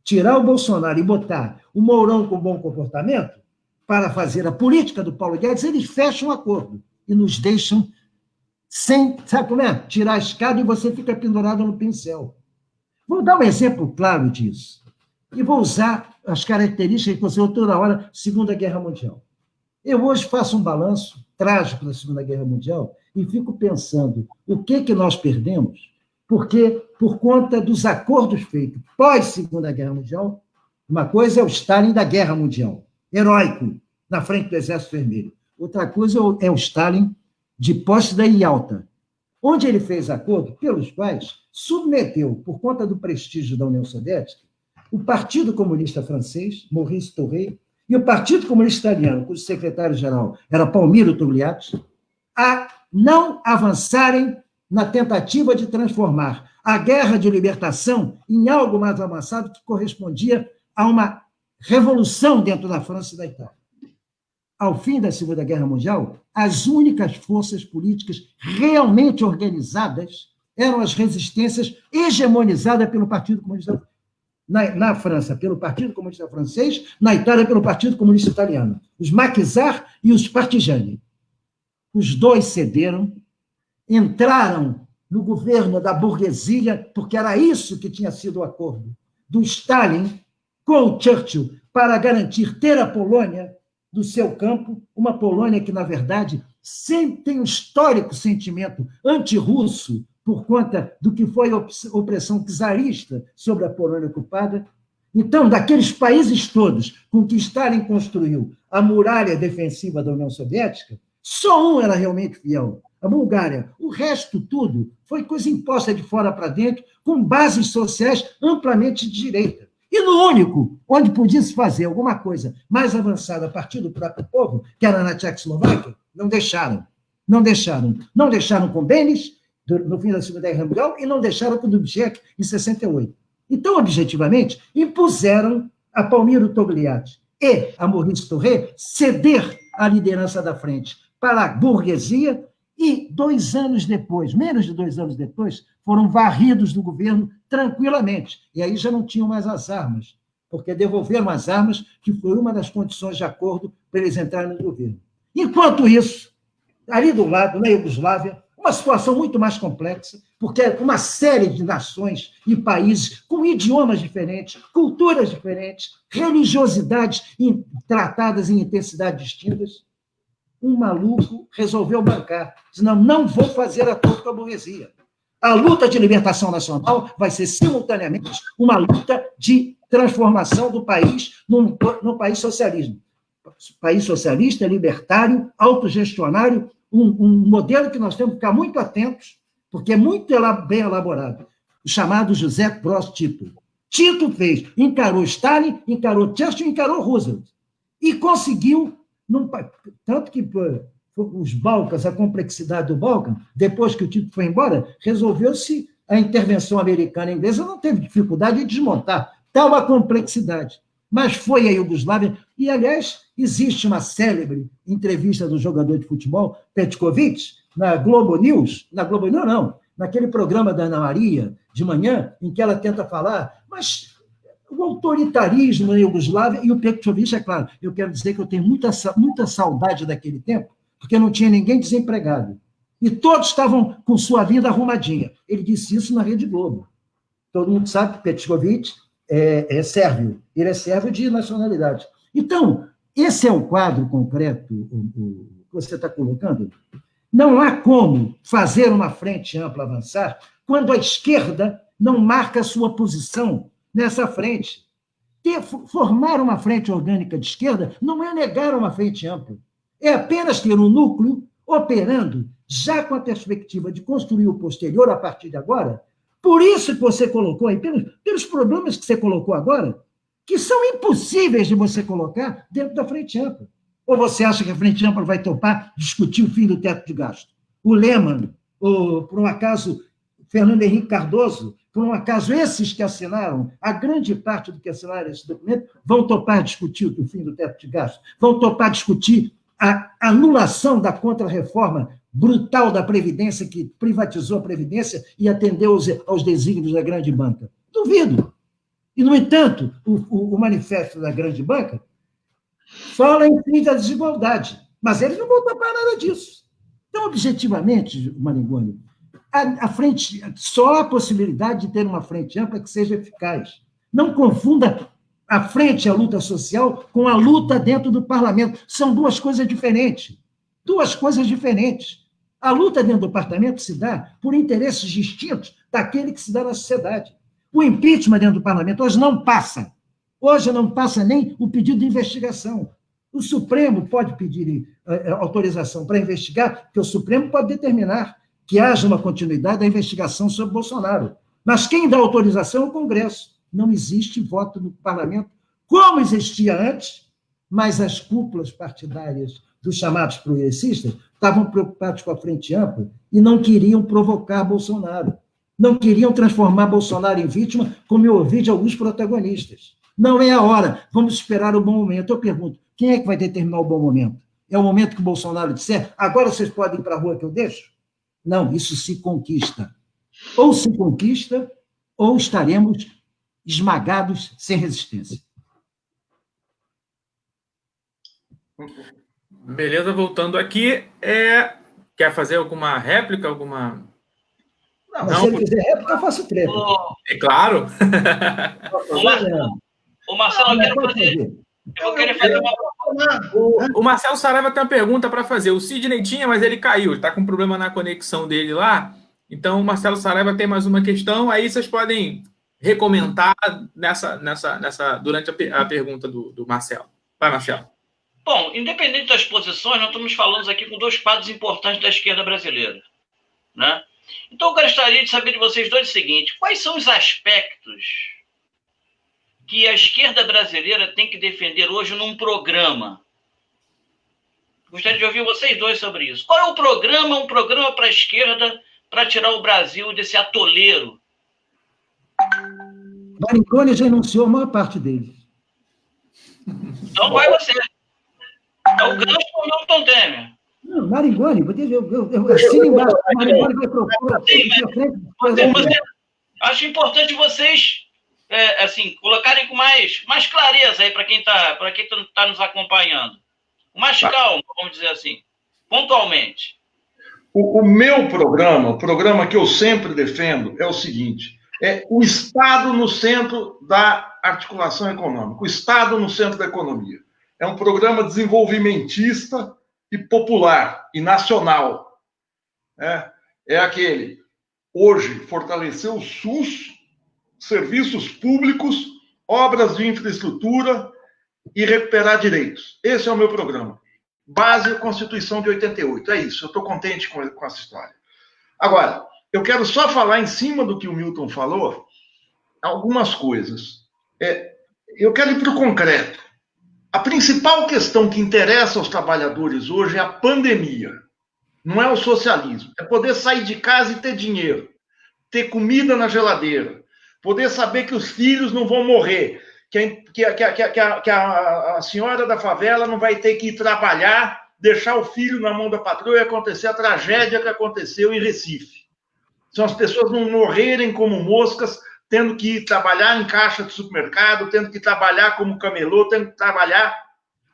tirar o Bolsonaro e botar o Mourão com bom comportamento para fazer a política do Paulo Guedes, eles fecham o acordo e nos deixam sem, sabe como é? Tirar a escada e você fica pendurado no pincel. Vou dar um exemplo claro disso. E vou usar as características que você usou toda hora, Segunda Guerra Mundial. Eu hoje faço um balanço trágico da Segunda Guerra Mundial e fico pensando o que nós perdemos, porque, por conta dos acordos feitos pós-Segunda Guerra Mundial, uma coisa é o Stalin da Guerra Mundial, heróico, na frente do Exército Vermelho. Outra coisa é o Stalin de Potsdam e Yalta, onde ele fez acordos pelos quais submeteu, por conta do prestígio da União Soviética, o Partido Comunista Francês, Maurice Thoré, e o Partido Comunista Italiano, cujo secretário-geral era Palmiro Togliatti, a não avançarem na tentativa de transformar a guerra de libertação em algo mais avançado que correspondia a uma revolução dentro da França e da Itália. Ao fim da Segunda Guerra Mundial, as únicas forças políticas realmente organizadas eram as resistências hegemonizadas pelo Partido Comunista na França, pelo Partido Comunista Francês, na Itália, pelo Partido Comunista Italiano. Os maquisards e os partigiani. Os dois cederam, entraram no governo da burguesia, porque era isso que tinha sido o acordo do Stalin com o Churchill para garantir ter a Polônia do seu campo, uma Polônia que, na verdade, sempre tem um histórico sentimento antirrusso por conta do que foi a opressão czarista sobre a Polônia ocupada. Então, daqueles países todos com que Stalin construiu a muralha defensiva da União Soviética, só um era realmente fiel, a Bulgária. O resto tudo foi coisa imposta de fora para dentro, com bases sociais amplamente de direita. E no único onde podia se fazer alguma coisa mais avançada a partir do próprio povo, que era na Tchecoslováquia, não deixaram. Não deixaram. Não deixaram com Benes, no fim da Segunda Guerra Mundial, e não deixaram com Dubček, em 68. Então, objetivamente, impuseram a Palmiro Togliatti e a Maurice Thoré ceder a liderança da frente para a burguesia e 2 anos depois, menos de 2 anos depois, foram varridos do governo tranquilamente. E aí já não tinham mais as armas, porque devolveram as armas, que foi uma das condições de acordo para eles entrarem no governo. Enquanto isso, ali do lado, na Iugoslávia, uma situação muito mais complexa, porque é uma série de nações e países com idiomas diferentes, culturas diferentes, religiosidades tratadas em intensidades distintas. Um maluco resolveu bancar. Disse, não vou fazer acordo com a burguesia. A luta de libertação nacional vai ser, simultaneamente, uma luta de transformação do país num país socialismo. País socialista, libertário, autogestionário, um modelo que nós temos que ficar muito atentos, porque é muito bem elaborado, o chamado José Broz Tito. Tito fez, encarou Stalin, encarou Churchill, encarou Roosevelt. E conseguiu, tanto que os Balcãs, a complexidade do Balcã, depois que o Tito foi embora, resolveu-se a intervenção americana e inglesa, não teve dificuldade de desmontar tal a complexidade. Mas foi a Iugoslávia, e, aliás, existe uma célebre entrevista do jogador de futebol, Petkovic, na Globo News, naquele programa da Ana Maria, de manhã, em que ela tenta falar, mas o autoritarismo na Iugoslávia, e o Petkovic, é claro, eu quero dizer que eu tenho muita saudade daquele tempo, porque não tinha ninguém desempregado. E todos estavam com sua vida arrumadinha. Ele disse isso na Rede Globo. Todo mundo sabe que Petkovic é sérvio. Ele é sérvio de nacionalidade. Então, esse é o quadro concreto que você está colocando. Não há como fazer uma frente ampla avançar quando a esquerda não marca a sua posição nessa frente. Formar uma frente orgânica de esquerda não é negar uma frente ampla. É apenas ter um núcleo operando já com a perspectiva de construir o posterior a partir de agora. Por isso que você colocou aí, pelos problemas que você colocou agora, que são impossíveis de você colocar dentro da frente ampla. Ou você acha que a frente ampla vai topar discutir o fim do teto de gasto? O Lehmann, ou, por um acaso, Fernando Henrique Cardoso, por um acaso, esses que assinaram, a grande parte do que assinaram esse documento, vão topar discutir o fim do teto de gasto, vão topar discutir a anulação da contra-reforma brutal da Previdência, que privatizou a Previdência e atendeu aos desígnios da grande banca. Duvido. E, no entanto, o manifesto da grande banca fala em fim da desigualdade, mas eles não vão topar nada disso. Então, objetivamente, Maringoni, a frente, só a possibilidade de ter uma frente ampla que seja eficaz. Não confunda a frente, a luta social, com a luta dentro do parlamento. São duas coisas diferentes. Duas coisas diferentes. A luta dentro do parlamento se dá por interesses distintos daquele que se dá na sociedade. O impeachment dentro do parlamento hoje não passa. Hoje não passa nem o pedido de investigação. O Supremo pode pedir autorização para investigar, porque o Supremo pode determinar que haja uma continuidade da investigação sobre Bolsonaro. Mas quem dá autorização é o Congresso. Não existe voto no parlamento, como existia antes, mas as cúpulas partidárias dos chamados progressistas estavam preocupados com a frente ampla e não queriam provocar Bolsonaro. Não queriam transformar Bolsonaro em vítima, como eu ouvi de alguns protagonistas. Não é a hora, vamos esperar o bom momento. Eu pergunto, quem é que vai determinar o bom momento? É o momento que o Bolsonaro disser, agora vocês podem ir para a rua que eu deixo? Não, isso se conquista. Ou se conquista, ou estaremos esmagados sem resistência. Beleza, voltando aqui. Quer fazer alguma réplica? Alguma... Não, se ele quiser réplica, eu faço treta. É claro. O Marcelo, eu queria fazer uma... O Marcelo Saraiva tem uma pergunta para fazer. O Sidney tinha, mas ele caiu. Está com problema na conexão dele lá. Então, o Marcelo Saraiva tem mais uma questão. Aí vocês podem recomentar durante a pergunta do Marcelo. Vai, Marcelo. Bom, independente das posições, nós estamos falando aqui com dois quadros importantes da esquerda brasileira, né? Então, eu gostaria de saber de vocês dois o seguinte: quais são os aspectos que a esquerda brasileira tem que defender hoje num programa? Gostaria de ouvir vocês dois sobre isso. Qual é o programa, um programa para a esquerda, para tirar o Brasil desse atoleiro? Maringoni já enunciou a maior parte deles. Então vai você. É o gancho do Milton Temer. Não, Maringoni, eu assino embaixo. Maringoni vai propor. Acho importante vocês colocarem com mais clareza aí para quem está nos acompanhando. Com mais calma, vamos dizer assim, pontualmente. O meu programa, o programa que eu sempre defendo, é o seguinte: é o Estado no centro da articulação econômica, o Estado no centro da economia. É um programa desenvolvimentista e popular e nacional. É aquele, hoje, fortalecer o SUS, serviços públicos, obras de infraestrutura e recuperar direitos. Esse é o meu programa. base a Constituição de 88. É isso, eu estou contente com essa história. Agora, eu quero só falar em cima do que o Milton falou, algumas coisas. Eu quero ir para o concreto. A principal questão que interessa aos trabalhadores hoje é a pandemia. Não é o socialismo. É poder sair de casa e ter dinheiro, ter comida na geladeira, poder saber que os filhos não vão morrer, que a senhora da favela não vai ter que ir trabalhar, deixar o filho na mão da patroa e acontecer a tragédia que aconteceu em Recife. São as pessoas não morrerem como moscas, tendo que ir trabalhar em caixa de supermercado, tendo que trabalhar como camelô, tendo que trabalhar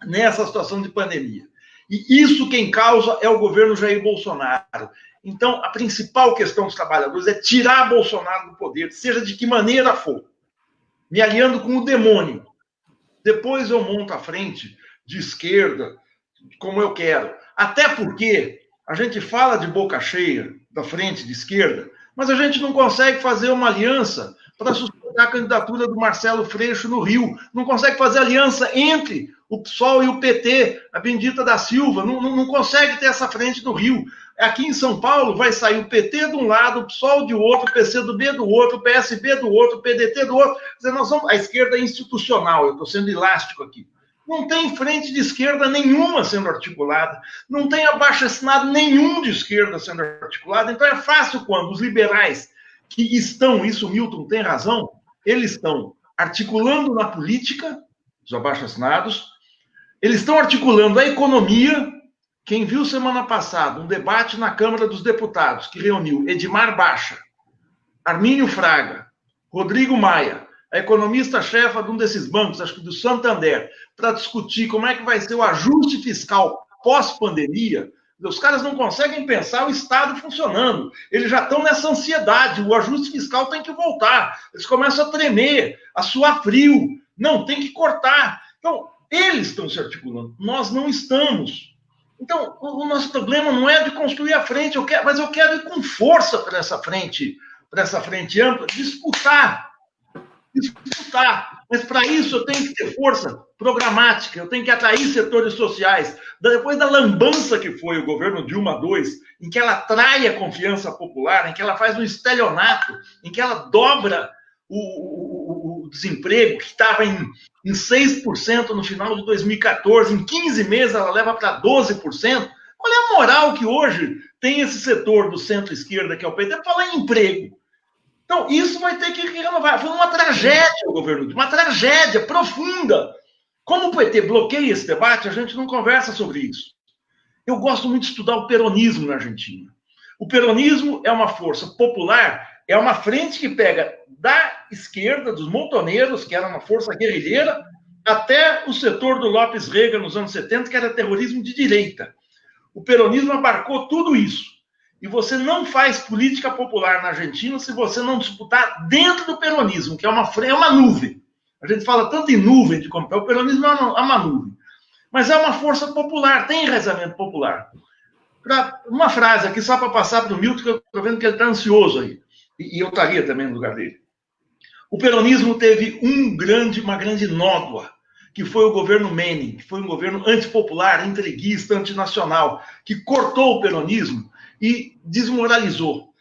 nessa situação de pandemia. E isso quem causa é o governo Jair Bolsonaro. Então, a principal questão dos trabalhadores é tirar Bolsonaro do poder, seja de que maneira for, me aliando com o demônio. Depois eu monto a frente de esquerda, como eu quero. Até porque a gente fala de boca cheia da frente de esquerda, mas a gente não consegue fazer uma aliança para sustentar a candidatura do Marcelo Freixo no Rio. Não consegue fazer aliança entre o PSOL e o PT, a bendita da Silva. Não consegue ter essa frente no Rio. Aqui em São Paulo vai sair o PT de um lado, o PSOL de outro, o PCdoB do outro, o PSB do outro, o PDT do outro. Quer dizer, nós somos a esquerda institucional, eu estou sendo elástico aqui. Não tem frente de esquerda nenhuma sendo articulada, não tem abaixo-assinado nenhum de esquerda sendo articulado. Então é fácil quando os liberais que estão, isso o Milton tem razão, eles estão articulando na política, os abaixo-assinados, eles estão articulando a economia. Quem viu semana passada um debate na Câmara dos Deputados que reuniu Edmar Baixa, Armínio Fraga, Rodrigo Maia, a economista-chefa de um desses bancos, acho que do Santander, para discutir como é que vai ser o ajuste fiscal pós-pandemia, os caras não conseguem pensar o Estado funcionando. Eles já estão nessa ansiedade, o ajuste fiscal tem que voltar. Eles começam a tremer, a suar frio. Não, tem que cortar. Então, eles estão se articulando, nós não estamos. Então, o nosso problema não é de construir a frente, mas eu quero ir com força para essa frente ampla, disputar. Mas para isso eu tenho que ter força programática, eu tenho que atrair setores sociais. Depois da lambança que foi o governo Dilma II, em que ela atrai a confiança popular, em que ela faz um estelionato, em que ela dobra o desemprego, que estava em 6% no final de 2014, em 15 meses ela leva para 12%. Olha a moral que hoje tem esse setor do centro-esquerda, que é o PT, para falar em emprego. Então, isso vai ter que renovar. Foi uma tragédia o governo Dilma, uma tragédia profunda. Como o PT bloqueia esse debate, a gente não conversa sobre isso. Eu gosto muito de estudar o peronismo na Argentina. O peronismo é uma força popular, é uma frente que pega da esquerda, dos montoneiros, que era uma força guerrilheira, até o setor do López Rega nos anos 70, que era terrorismo de direita. O peronismo abarcou tudo isso. E você não faz política popular na Argentina se você não disputar dentro do peronismo, que é uma nuvem. A gente fala tanto em nuvem de como o peronismo é uma nuvem. Mas é uma força popular, tem enraizamento popular. Uma frase aqui, só para passar para o Milton, que eu estou vendo que ele está ansioso aí. E eu estaria também no lugar dele. O peronismo teve uma grande nódoa, que foi o governo Menem, que foi um governo antipopular, entreguista, antinacional, que cortou o peronismo e desmoralizou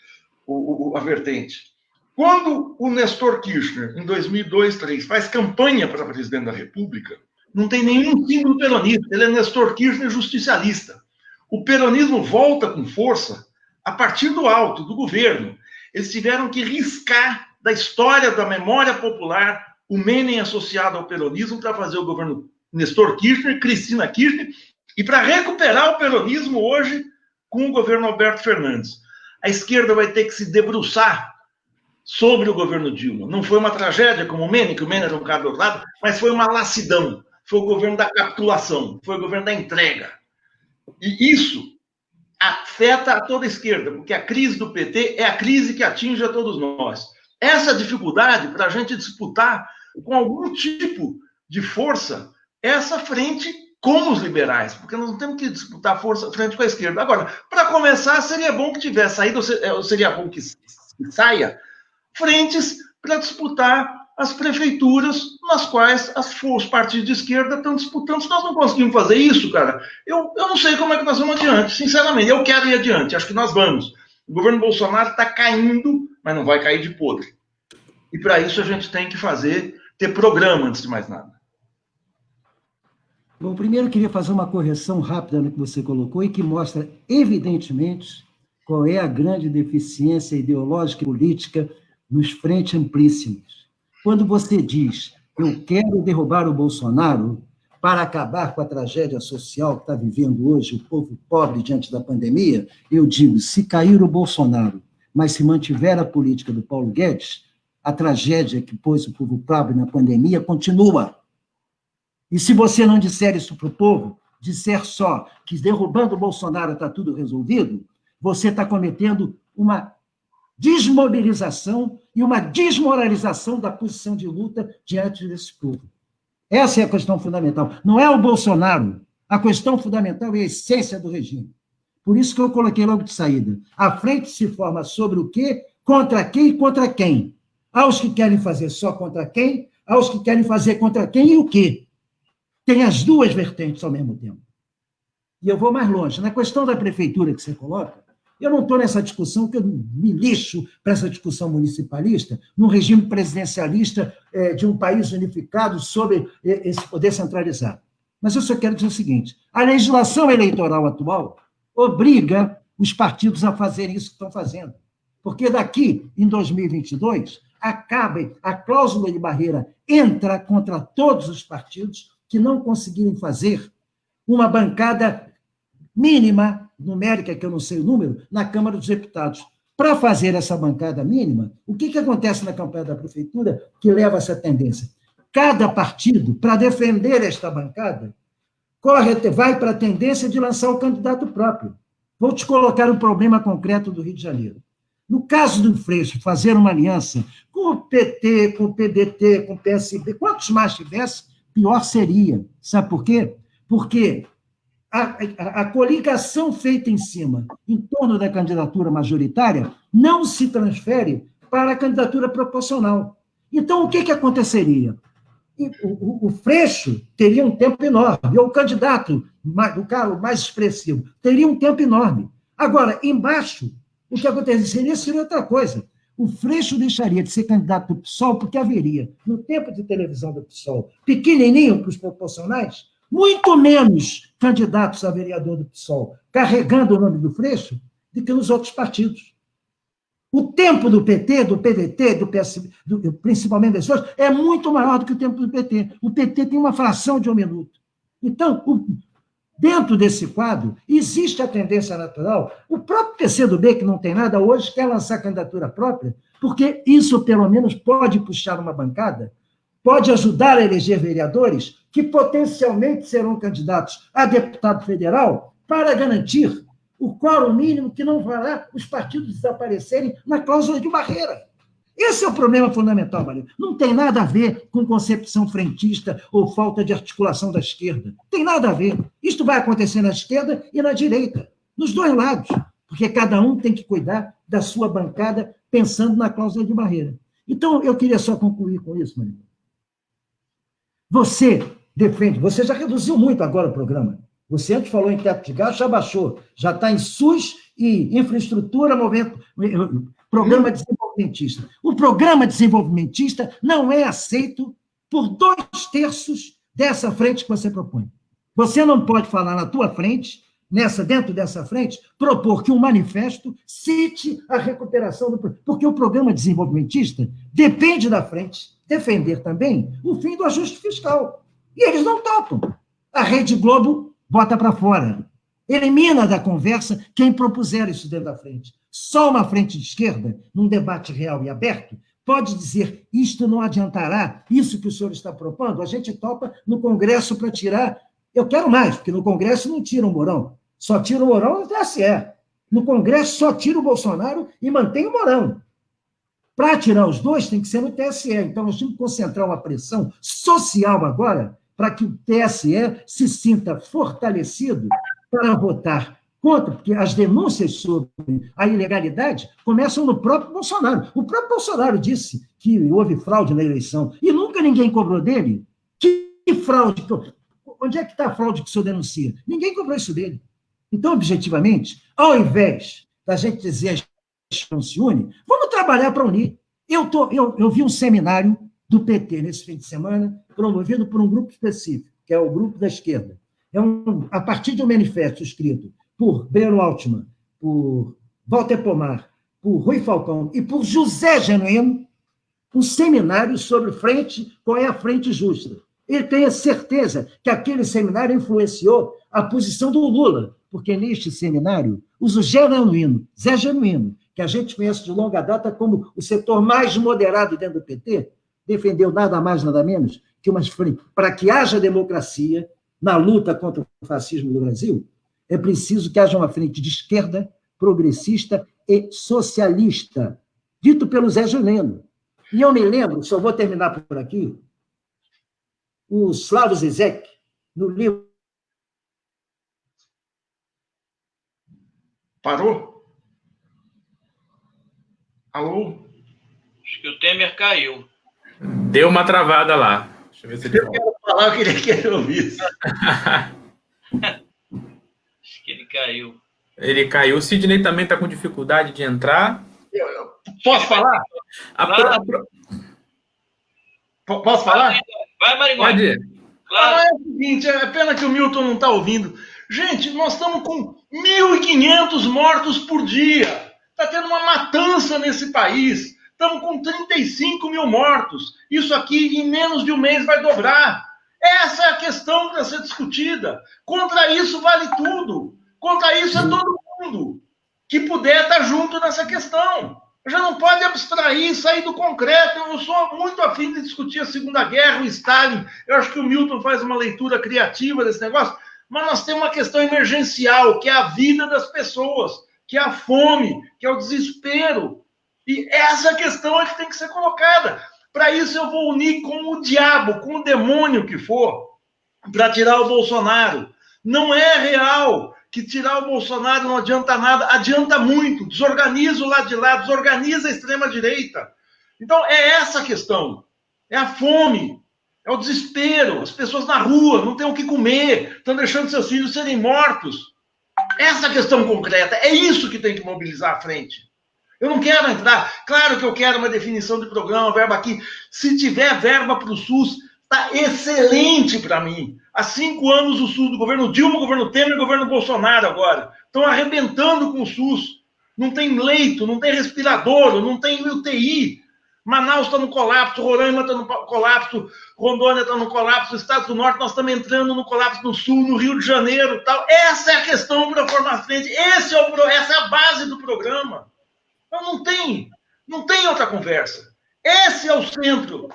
a vertente. Quando o Néstor Kirchner, em 2002, 2003, faz campanha para presidente da República, não tem nenhum símbolo peronista, ele é Néstor Kirchner justicialista. O peronismo volta com força a partir do alto, do governo. Eles tiveram que riscar da história da memória popular o Menem associado ao peronismo para fazer o governo Néstor Kirchner, Cristina Kirchner, e para recuperar o peronismo hoje com o governo Alberto Fernandes. A esquerda vai ter que se debruçar sobre o governo Dilma. Não foi uma tragédia como o Menem, que o Menem era um cara do outro lado, mas foi uma lassidão. Foi o governo da capitulação, foi o governo da entrega. E isso afeta a toda a esquerda, porque a crise do PT é a crise que atinge a todos nós. Essa dificuldade para a gente disputar com algum tipo de força essa frente com os liberais, porque nós não temos que disputar força frente com a esquerda. Agora, para começar, seria bom que tivesse saído, ou seria bom que saia frentes para disputar as prefeituras nas quais os partidos de esquerda estão disputando. Se nós não conseguimos fazer isso, cara, eu não sei como é que nós vamos adiante, sinceramente. Eu quero ir adiante, acho que nós vamos. O governo Bolsonaro está caindo, mas não vai cair de podre. E para isso a gente tem que ter programa, antes de mais nada. Bom, primeiro eu queria fazer uma correção rápida no que você colocou e que mostra, evidentemente, qual é a grande deficiência ideológica e política nos frentes amplíssimos. Quando você diz, eu quero derrubar o Bolsonaro para acabar com a tragédia social que está vivendo hoje o povo pobre diante da pandemia, eu digo, se cair o Bolsonaro, mas se mantiver a política do Paulo Guedes, a tragédia que pôs o povo pobre na pandemia continua. E se você não disser isso para o povo, disser só que derrubando o Bolsonaro está tudo resolvido, você está cometendo uma desmobilização e uma desmoralização da posição de luta diante desse povo. Essa é a questão fundamental. Não é o Bolsonaro. A questão fundamental é a essência do regime. Por isso que eu coloquei logo de saída. A frente se forma sobre o quê, contra quem e contra quem. Há os que querem fazer só contra quem, há os que querem fazer contra quem e o quê. Tem as duas vertentes ao mesmo tempo. E eu vou mais longe. Na questão da prefeitura que você coloca, eu não estou nessa discussão, que eu me lixo para essa discussão municipalista, num regime presidencialista de um país unificado sob esse poder centralizado. Mas eu só quero dizer o seguinte, a legislação eleitoral atual obriga os partidos a fazer isso que estão fazendo. Porque daqui, em 2022, a cláusula de barreira entra contra todos os partidos que não conseguirem fazer uma bancada mínima, numérica, que eu não sei o número, na Câmara dos Deputados. Para fazer essa bancada mínima, o que acontece na campanha da prefeitura que leva a essa tendência? Cada partido, para defender esta bancada, vai para a tendência de lançar o candidato próprio. Vou te colocar um problema concreto do Rio de Janeiro. No caso do Freixo, fazer uma aliança com o PT, com o PDT, com o PSB, quantos mais tivesse, pior seria. Sabe por quê? Porque a coligação feita em torno da candidatura majoritária, não se transfere para a candidatura proporcional. Então, o que aconteceria? O Freixo teria um tempo enorme, ou o candidato, o cargo mais expressivo, teria um tempo enorme. Agora, embaixo, o que aconteceria seria outra coisa. O Freixo deixaria de ser candidato do PSOL, porque haveria, no tempo de televisão do PSOL, pequenininho para os proporcionais, muito menos candidatos a vereador do PSOL carregando o nome do Freixo do que nos outros partidos. O tempo do PT, do PDT, do PSB, principalmente das pessoas, é muito maior do que o tempo do PT. O PT tem uma fração de um minuto. Então, dentro desse quadro, existe a tendência natural. O próprio PCdoB, que não tem nada hoje, quer lançar candidatura própria, porque isso, pelo menos, pode puxar uma bancada, pode ajudar a eleger vereadores que potencialmente serão candidatos a deputado federal para garantir o quórum mínimo que não fará os partidos desaparecerem na cláusula de barreira. Esse é o problema fundamental, Maria. Não tem nada a ver com concepção frentista ou falta de articulação da esquerda. Tem nada a ver. Isto vai acontecer na esquerda e na direita, nos dois lados, porque cada um tem que cuidar da sua bancada pensando na cláusula de barreira. Então, eu queria só concluir com isso, Maria. Você defende, você já reduziu muito agora o programa. Você antes falou em teto de gasto, já baixou, já está em SUS e infraestrutura, programa desenvolvimentista. O programa desenvolvimentista não é aceito por 2/3 dessa frente que você propõe. Você não pode falar na tua frente, dentro dessa frente, propor que um manifesto cite a recuperação porque o programa desenvolvimentista depende da frente defender também o fim do ajuste fiscal. E eles não topam. A Rede Globo bota para fora. Elimina da conversa quem propuser isso dentro da frente. Só uma frente de esquerda, num debate real e aberto, pode dizer isto não adiantará, isso que o senhor está propondo, a gente topa no Congresso para tirar. Eu quero mais, porque no Congresso não tira o Mourão. Só tira o Mourão no TSE. No Congresso só tira o Bolsonaro e mantém o Mourão. Para tirar os dois, tem que ser no TSE. Então, nós temos que concentrar uma pressão social agora para que o TSE se sinta fortalecido para votar contra, porque as denúncias sobre a ilegalidade começam no próprio Bolsonaro. O próprio Bolsonaro disse que houve fraude na eleição e nunca ninguém cobrou dele. Que fraude? Onde é que está a fraude que o senhor denuncia? Ninguém cobrou isso dele. Então, objetivamente, ao invés da gente dizer a gente não se une, vamos trabalhar para unir. Eu vi um seminário do PT nesse fim de semana, promovido por um grupo específico, que é o grupo da esquerda. A partir de um manifesto escrito por Breno Altman, por Walter Pomar, por Rui Falcão e por José Genuíno, um seminário sobre qual é a frente justa. Ele tem a certeza que aquele seminário influenciou a posição do Lula, porque neste seminário, o Zé Genuíno, que a gente conhece de longa data como o setor mais moderado dentro do PT, defendeu nada mais, nada menos que para que haja democracia na luta contra o fascismo do Brasil, é preciso que haja uma frente de esquerda, progressista e socialista, dito pelo Zé Genuíno. E eu me lembro, só vou terminar por aqui, o Slavoj Žižek, no livro... Parou? Alô? Acho que o Temer caiu. Deu uma travada lá. Deixa eu ver se ele Eu quero falar, eu queria que ele ouvisse. Acho que ele caiu. Ele caiu. O Sidney também está com dificuldade de entrar. Posso falar? Posso falar? Vai, Maringoni. Pode ir. Claro. É o seguinte, é pena que o Milton não está ouvindo. Gente, nós estamos com 1.500 mortos por dia. Está tendo uma matança nesse país. Estamos com 35 mil mortos. Isso aqui, em menos de um mês, vai dobrar. Essa é a questão para ser discutida. Contra isso vale tudo. Contra isso é todo mundo que puder estar junto nessa questão. Já não pode abstrair, sair do concreto. Eu sou muito afim de discutir a Segunda Guerra, o Stalin. Eu acho que o Milton faz uma leitura criativa desse negócio. Mas nós temos uma questão emergencial, que é a vida das pessoas, que é a fome, que é o desespero. E essa questão é que tem que ser colocada. Para isso eu vou unir com o diabo, com o demônio que for, para tirar o Bolsonaro. Não é real que tirar o Bolsonaro não adianta nada, adianta muito, desorganiza o lado de lá, desorganiza a extrema-direita. Então é essa a questão, é a fome, é o desespero, as pessoas na rua não têm o que comer, estão deixando seus filhos serem mortos. Essa é a questão concreta, é isso que tem que mobilizar a frente. Eu não quero entrar, claro que eu quero uma definição de programa, verba aqui. Se tiver verba para o SUS, está excelente para mim. Há 5 anos o SUS do governo Dilma, governo Temer e governo Bolsonaro agora. Estão arrebentando com o SUS. Não tem leito, não tem respirador, não tem UTI. Manaus está no colapso, Roraima está no colapso, Rondônia está no colapso, Estado do Norte nós estamos entrando no colapso no Sul, no Rio de Janeiro. Tal. Essa é a questão para formar frente. Essa é a base do programa. Então não tem outra conversa. Esse é o centro.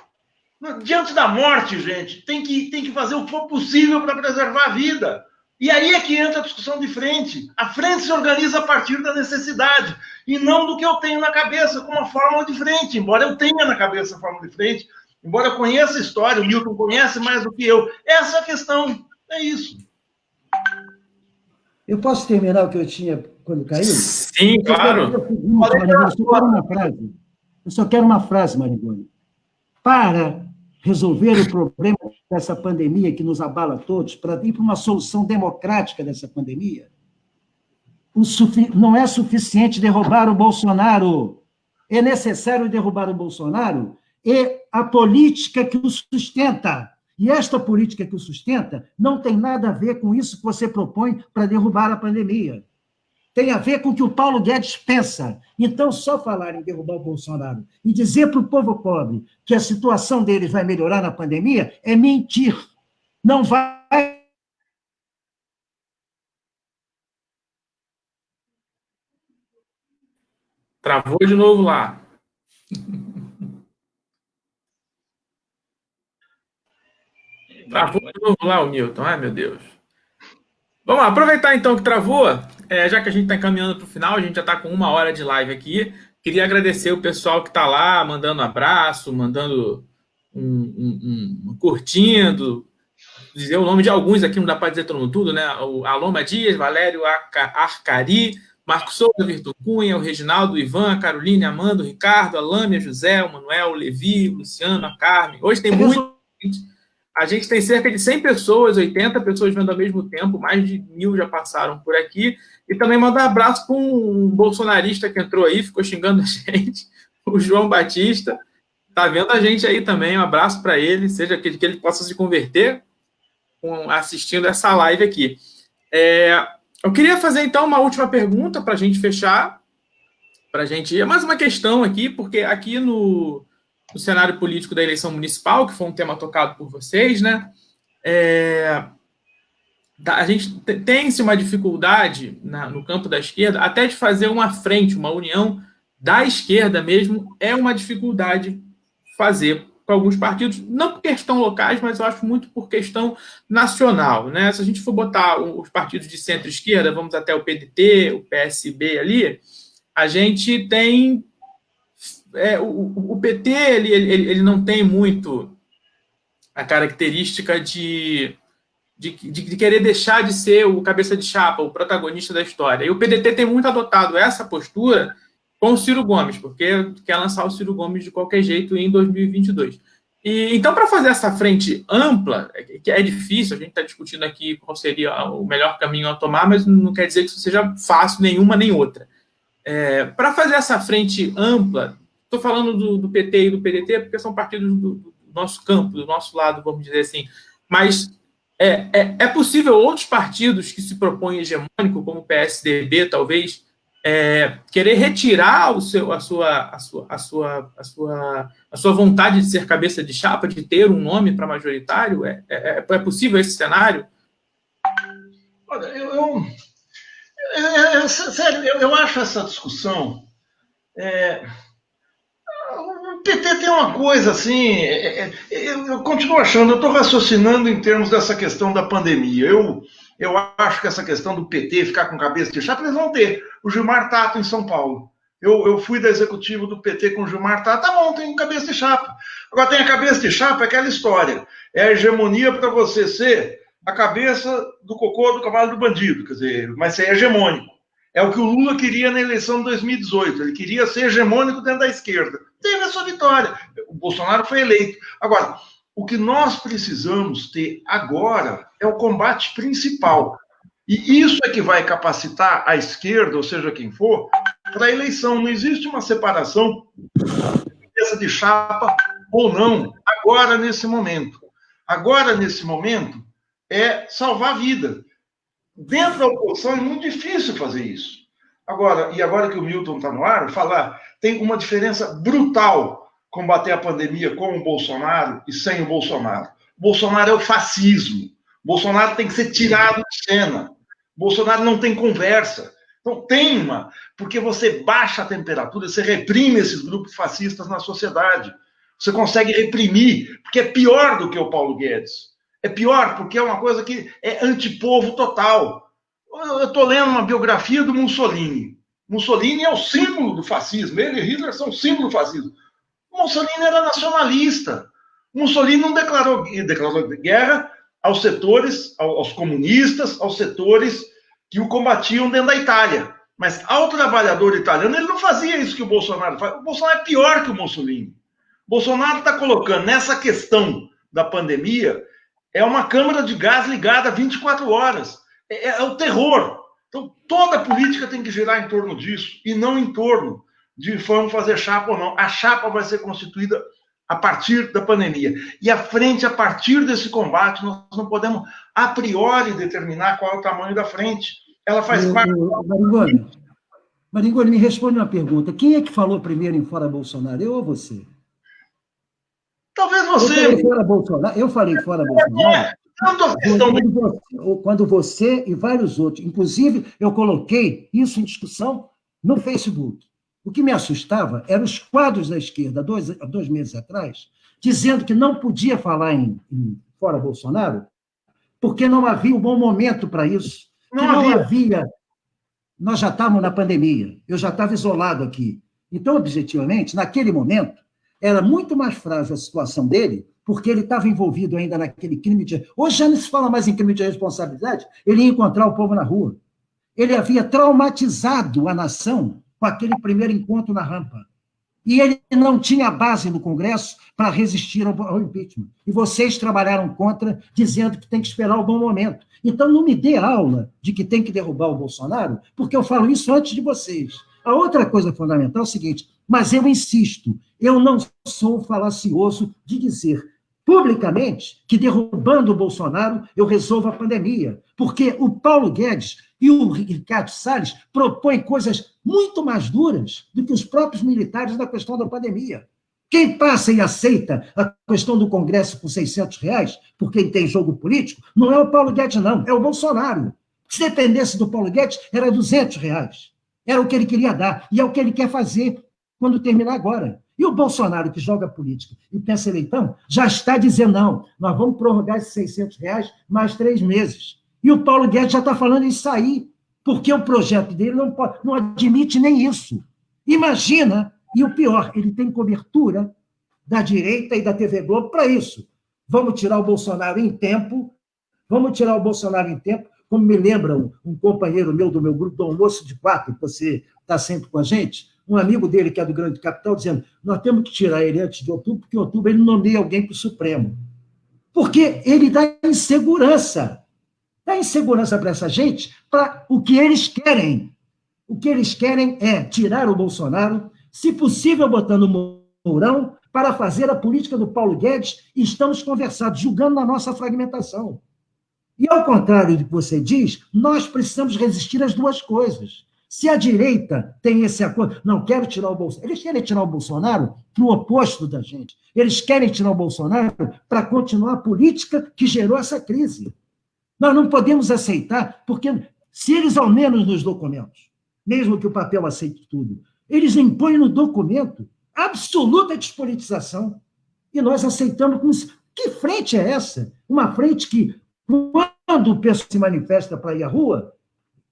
Diante da morte, gente, tem que fazer o que for possível para preservar a vida. E aí é que entra a discussão de frente. A frente se organiza a partir da necessidade e não do que eu tenho na cabeça como uma fórmula de frente. Embora eu tenha na cabeça a fórmula de frente, embora eu conheça a história, o Milton conhece mais do que eu. Essa é a questão. É isso. Eu posso terminar o que eu tinha quando caiu? Sim, claro. Eu só quero uma frase, Maringoni. Para resolver o problema dessa pandemia que nos abala a todos, para ir para uma solução democrática dessa pandemia, não é suficiente derrubar o Bolsonaro. É necessário derrubar o Bolsonaro e a política que o sustenta. E esta política que o sustenta não tem nada a ver com isso que você propõe para derrubar a pandemia. Tem a ver com o que o Paulo Guedes pensa. Então, só falar em derrubar o Bolsonaro e dizer para o povo pobre que a situação deles vai melhorar na pandemia é mentir. Não vai. Travou de novo lá. Travou de novo lá o Milton. Ai, meu Deus. Vamos lá, aproveitar então que travou, já que a gente está encaminhando para o final, a gente já está com 1 hora de live aqui. Queria agradecer o pessoal que está lá, mandando abraço, mandando curtindo, dizer o nome de alguns aqui, não dá para dizer todo mundo tudo, né? O Aloma Dias, Valério Arcari, Marcos Souza, Virtu Cunha, o Reginaldo, o Ivan, a Caroline, a Amanda, o Ricardo, a Lâmia, José, o Manuel, o Levi, o Luciano, a Carmen. Hoje tem muita gente. A gente tem cerca de 100 pessoas, 80 pessoas vendo ao mesmo tempo, mais de 1.000 já passaram por aqui. E também mandar um abraço para um bolsonarista que entrou aí, ficou xingando a gente, o João Batista. Está vendo a gente aí também, um abraço para ele, seja que ele possa se converter assistindo essa live aqui. Eu queria fazer, então, uma última pergunta para a gente fechar, mais uma questão aqui, porque aqui no cenário político da eleição municipal, que foi um tema tocado por vocês, né, a gente tem-se uma dificuldade no campo da esquerda, até de fazer uma frente, uma união da esquerda mesmo, é uma dificuldade fazer com alguns partidos, não por questão locais, mas eu acho muito por questão nacional, né? Se a gente for botar os partidos de centro-esquerda, vamos até o PDT, o PSB ali, a gente tem... o PT, ele não tem muito a característica de querer deixar de ser o cabeça de chapa, o protagonista da história. E o PDT tem muito adotado essa postura com o Ciro Gomes, porque quer lançar o Ciro Gomes de qualquer jeito em 2022. Então, para fazer essa frente ampla, que é difícil, a gente está discutindo aqui qual seria o melhor caminho a tomar, mas não quer dizer que isso seja fácil nenhuma nem outra. Para fazer essa frente ampla, estou falando do PT e do PDT, porque são partidos do nosso campo, do nosso lado, vamos dizer assim, mas é possível outros partidos que se propõem hegemônico, como o PSDB, talvez, querer retirar a sua vontade de ser cabeça de chapa, de ter um nome para majoritário? É possível esse cenário? Olha, sério, eu acho essa discussão... O PT tem uma coisa assim... eu continuo achando, eu estou raciocinando em termos dessa questão da pandemia. Eu acho que essa questão do PT ficar com cabeça de chapa, eles vão ter. O Gilmar Tato em São Paulo. Eu fui da executiva do PT com o Gilmar Tato. Tá bom, tem cabeça de chapa. Agora tem a cabeça de chapa, é aquela história. É a hegemonia para você ser a cabeça do cocô do cavalo do bandido. Quer dizer, mas ser hegemônico. É o que o Lula queria na eleição de 2018. Ele queria ser hegemônico dentro da esquerda. Teve a sua vitória. O Bolsonaro foi eleito. Agora, o que nós precisamos ter agora é o combate principal. E isso é que vai capacitar a esquerda, ou seja, quem for, para a eleição. Não existe uma separação de chapa ou não, agora, nesse momento. Agora, nesse momento, é salvar a vida. Dentro da oposição é muito difícil fazer isso. Agora que o Milton está no ar, falar, tem uma diferença brutal combater a pandemia com o Bolsonaro e sem o Bolsonaro. O Bolsonaro é o fascismo. O Bolsonaro tem que ser tirado de cena. O Bolsonaro não tem conversa. Então, porque você baixa a temperatura, você reprime esses grupos fascistas na sociedade. Você consegue reprimir, porque é pior do que o Paulo Guedes. É pior porque é uma coisa que é antipovo total. Eu estou lendo uma biografia do Mussolini. Mussolini é o símbolo do fascismo. Ele e Hitler são o símbolo do fascismo. Mussolini era nacionalista. Mussolini não declarou guerra aos setores, aos comunistas, aos setores que o combatiam dentro da Itália. Mas ao trabalhador italiano, ele não fazia isso que o Bolsonaro faz. O Bolsonaro é pior que o Mussolini. O Bolsonaro está colocando nessa questão da pandemia, é uma câmara de gás ligada 24 horas. É o terror. Então, toda a política tem que girar em torno disso, e não em torno de vamos fazer chapa ou não. A chapa vai ser constituída a partir da pandemia. E a frente, a partir desse combate, nós não podemos, a priori, determinar qual é o tamanho da frente. Ela faz parte... Maringoni, me responde uma pergunta. Quem é que falou primeiro em Fora Bolsonaro? Eu ou você? Talvez você... Eu falei fora Bolsonaro. Quando você e vários outros, inclusive eu coloquei isso em discussão no Facebook. O que me assustava eram os quadros da esquerda, há 2 meses atrás, dizendo que não podia falar em fora Bolsonaro, porque não havia um bom momento para isso. Não havia. Nós já estávamos na pandemia, eu já estava isolado aqui. Então, objetivamente, naquele momento, era muito mais frágil a situação dele porque ele estava envolvido ainda naquele crime de... Hoje já não se fala mais em crime de responsabilidade, ele ia encontrar o povo na rua. Ele havia traumatizado a nação com aquele primeiro encontro na rampa. E ele não tinha base no Congresso para resistir ao impeachment. E vocês trabalharam contra, dizendo que tem que esperar o bom momento. Então, não me dê aula de que tem que derrubar o Bolsonaro, porque eu falo isso antes de vocês. A outra coisa fundamental é o seguinte, mas eu insisto, eu não sou falacioso de dizer publicamente que derrubando o Bolsonaro eu resolvo a pandemia, porque o Paulo Guedes e o Ricardo Salles propõem coisas muito mais duras do que os próprios militares na questão da pandemia. Quem passa e aceita a questão do Congresso por R$600, por quem tem jogo político, não é o Paulo Guedes, não, é o Bolsonaro. Se dependesse do Paulo Guedes, era R$200. Era o que ele queria dar, e é o que ele quer fazer quando terminar agora. E o Bolsonaro, que joga política e pensa eleitão, já está dizendo, não, nós vamos prorrogar esses R$600 mais 3 meses. E o Paulo Guedes já está falando em sair, porque o projeto dele não admite nem isso. Imagina, e o pior, ele tem cobertura da direita e da TV Globo para isso. Vamos tirar o Bolsonaro em tempo, como me lembra um companheiro meu do meu grupo do Almoço de 4, que você está sempre com a gente, um amigo dele que é do Grande Capital, dizendo, nós temos que tirar ele antes de outubro, porque em outubro ele nomeia alguém para o Supremo. Porque ele dá insegurança. Dá insegurança para essa gente, para o que eles querem. O que eles querem é tirar o Bolsonaro, se possível botando o Mourão, para fazer a política do Paulo Guedes, e estamos conversados, julgando na nossa fragmentação. E, ao contrário do que você diz, nós precisamos resistir às duas coisas. Se a direita tem esse acordo, não quero tirar o Bolsonaro, eles querem tirar o Bolsonaro para o oposto da gente. Eles querem tirar o Bolsonaro para continuar a política que gerou essa crise. Nós não podemos aceitar, porque se eles, ao menos nos documentos, mesmo que o papel aceite tudo, eles impõem no documento absoluta despolitização, e nós aceitamos como se... Que frente é essa? Uma frente que, quando o pessoal se manifesta para ir à rua,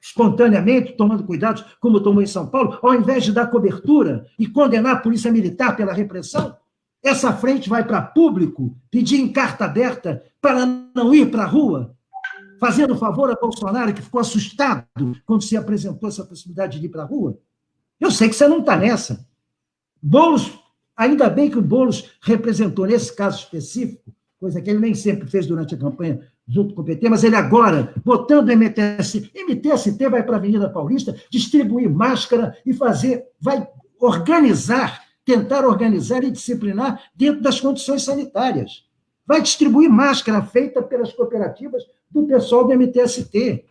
espontaneamente, tomando cuidados, como tomou em São Paulo, ao invés de dar cobertura e condenar a polícia militar pela repressão, essa frente vai para público pedir em carta aberta para não ir para a rua, fazendo favor a Bolsonaro, que ficou assustado quando se apresentou essa possibilidade de ir para a rua. Eu sei que você não está nessa. Boulos, ainda bem que o Boulos representou nesse caso específico, coisa que ele nem sempre fez durante a campanha junto com o PT, mas ele agora, botando o MTST vai para a Avenida Paulista, distribuir máscara e vai tentar organizar e disciplinar dentro das condições sanitárias. Vai distribuir máscara feita pelas cooperativas do pessoal do MTST.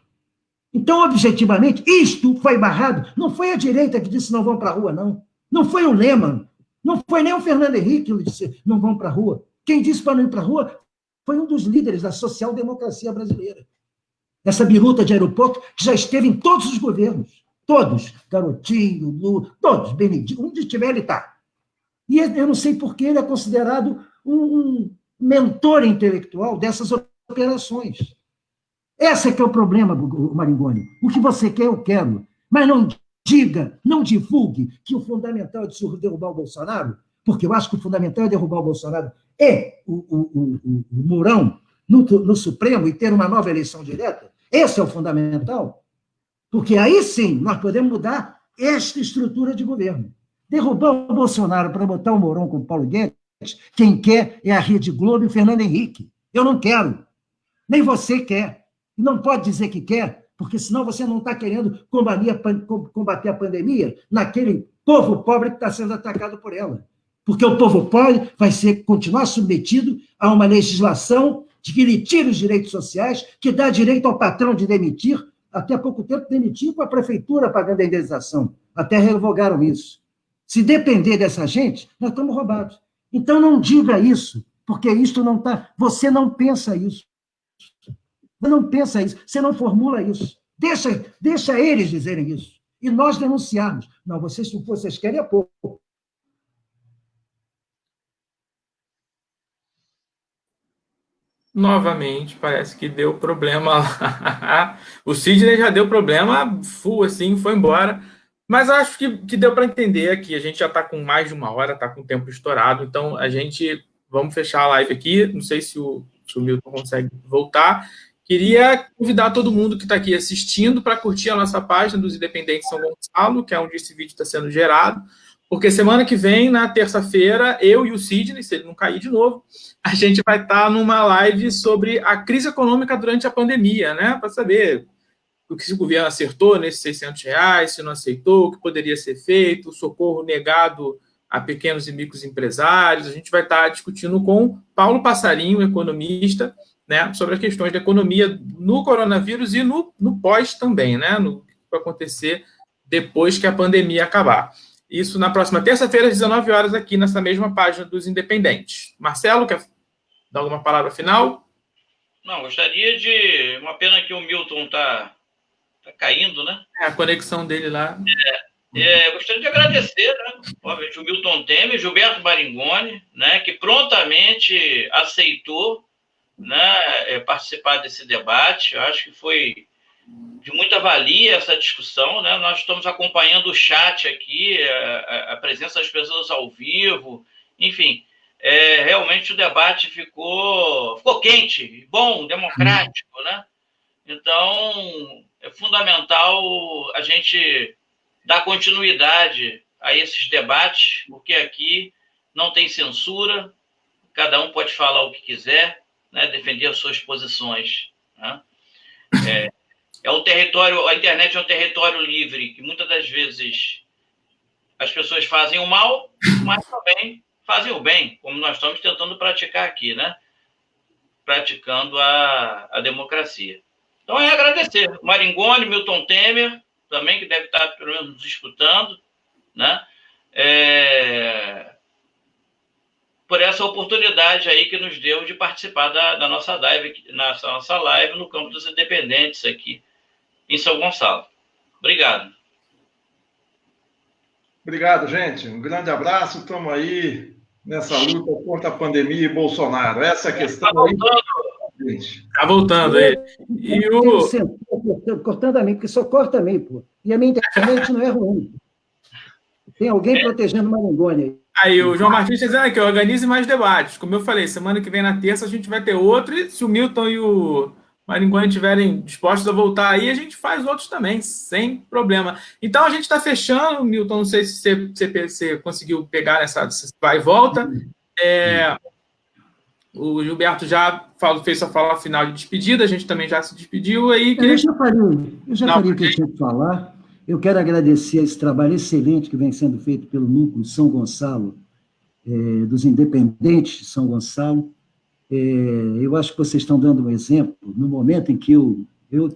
Então, objetivamente, isto foi barrado. Não foi a direita que disse não vão para a rua, não. Não foi o Lehmann, não foi nem o Fernando Henrique que disse não vão para a rua. Quem disse para não ir para a rua foi um dos líderes da social-democracia brasileira. Essa biruta de aeroporto que já esteve em todos os governos. Todos. Garotinho, Lula, todos. Benedito, onde estiver ele está. E eu não sei por que ele é considerado um mentor intelectual dessas operações. Esse é que é o problema, Maringoni. O que você quer, eu quero. Mas não diga, não divulgue que o fundamental é derrubar o Bolsonaro, porque eu acho que o fundamental é derrubar o Bolsonaro o Mourão no Supremo e ter uma nova eleição direta. Esse é o fundamental. Porque aí sim nós podemos mudar esta estrutura de governo. Derrubar o Bolsonaro para botar o Mourão com o Paulo Guedes, quem quer é a Rede Globo e o Fernando Henrique. Eu não quero. Nem você quer. E não pode dizer que quer, porque senão você não está querendo combater a pandemia naquele povo pobre que está sendo atacado por ela. Porque o povo pobre vai continuar submetido a uma legislação de que lhe tira os direitos sociais, que dá direito ao patrão de demitir, até há pouco tempo demitir com a prefeitura pagando a indenização. Até revogaram isso. Se depender dessa gente, nós estamos roubados. Então não diga isso, porque isso não está... Você não pensa isso. Você não pensa isso, você não formula isso. Deixa eles dizerem isso. E nós denunciarmos. Não, o que vocês querem é pouco. Novamente, parece que deu problema lá. O Sidney já deu problema, full assim, foi embora. Mas eu acho que deu para entender aqui. A gente já está com mais de 1 hora, está com o tempo estourado, então a gente vamos fechar a live aqui. Não sei se o Milton consegue voltar. Queria convidar todo mundo que está aqui assistindo para curtir a nossa página dos Independentes São Gonçalo, que é onde esse vídeo está sendo gerado, porque semana que vem, na terça-feira, eu e o Sidney, se ele não cair de novo, a gente vai estar numa live sobre a crise econômica durante a pandemia, né? Para saber o que o governo acertou nesses R$600, se não aceitou, o que poderia ser feito, o socorro negado a pequenos e micros empresários. A gente vai estar discutindo com Paulo Passarinho, economista, né, sobre as questões da economia no coronavírus e no pós também, né, no que vai acontecer depois que a pandemia acabar. Isso na próxima terça-feira, às 19 horas, aqui nessa mesma página dos Independentes. Marcelo, quer dar alguma palavra final? Não, gostaria de... Uma pena que o Milton está caindo, né? A conexão dele lá. Gostaria de agradecer, né? Obviamente, o Milton Temer, Gilberto Maringoni, né, que prontamente aceitou, né, participar desse debate. Eu acho que foi de muita valia essa discussão, né? Nós estamos acompanhando o chat aqui, a presença das pessoas ao vivo, enfim, realmente o debate ficou quente, bom, democrático, né? Então, é fundamental a gente dar continuidade a esses debates, porque aqui não tem censura, cada um pode falar o que quiser, né, defender as suas posições, né? Um território, a internet é um território livre, que muitas das vezes as pessoas fazem o mal, mas também fazem o bem, como nós estamos tentando praticar aqui, né? Praticando a democracia. Então, é agradecer. Maringoni, Milton Temer, também, que deve estar, pelo menos, nos escutando, né? Por essa oportunidade aí que nos deu de participar da nossa live no Campo dos Independentes aqui em São Gonçalo. Obrigado. Obrigado, gente. Um grande abraço. Estamos aí nessa luta contra a pandemia e Bolsonaro. Essa é a questão aí. Está voltando aí. E cortando a mim, porque só corta a mim, pô. E a minha internet não é ruim. Tem alguém protegendo o Maringoni aí. Aí, o João Martins está dizendo aqui, organize mais debates. Como eu falei, semana que vem, na terça, a gente vai ter outro, e se o Milton e o Maringoni estiverem dispostos a voltar aí, a gente faz outros também, sem problema. Então, a gente está fechando, Milton, não sei se você conseguiu pegar nessa vai e volta. O Gilberto já fez a fala final de despedida, a gente também já se despediu. Aí, eu já faria o que eu tinha que falar. Eu quero agradecer esse trabalho excelente que vem sendo feito pelo Núcleo São Gonçalo, dos Independentes de São Gonçalo. Eu acho que vocês estão dando um exemplo no momento em que eu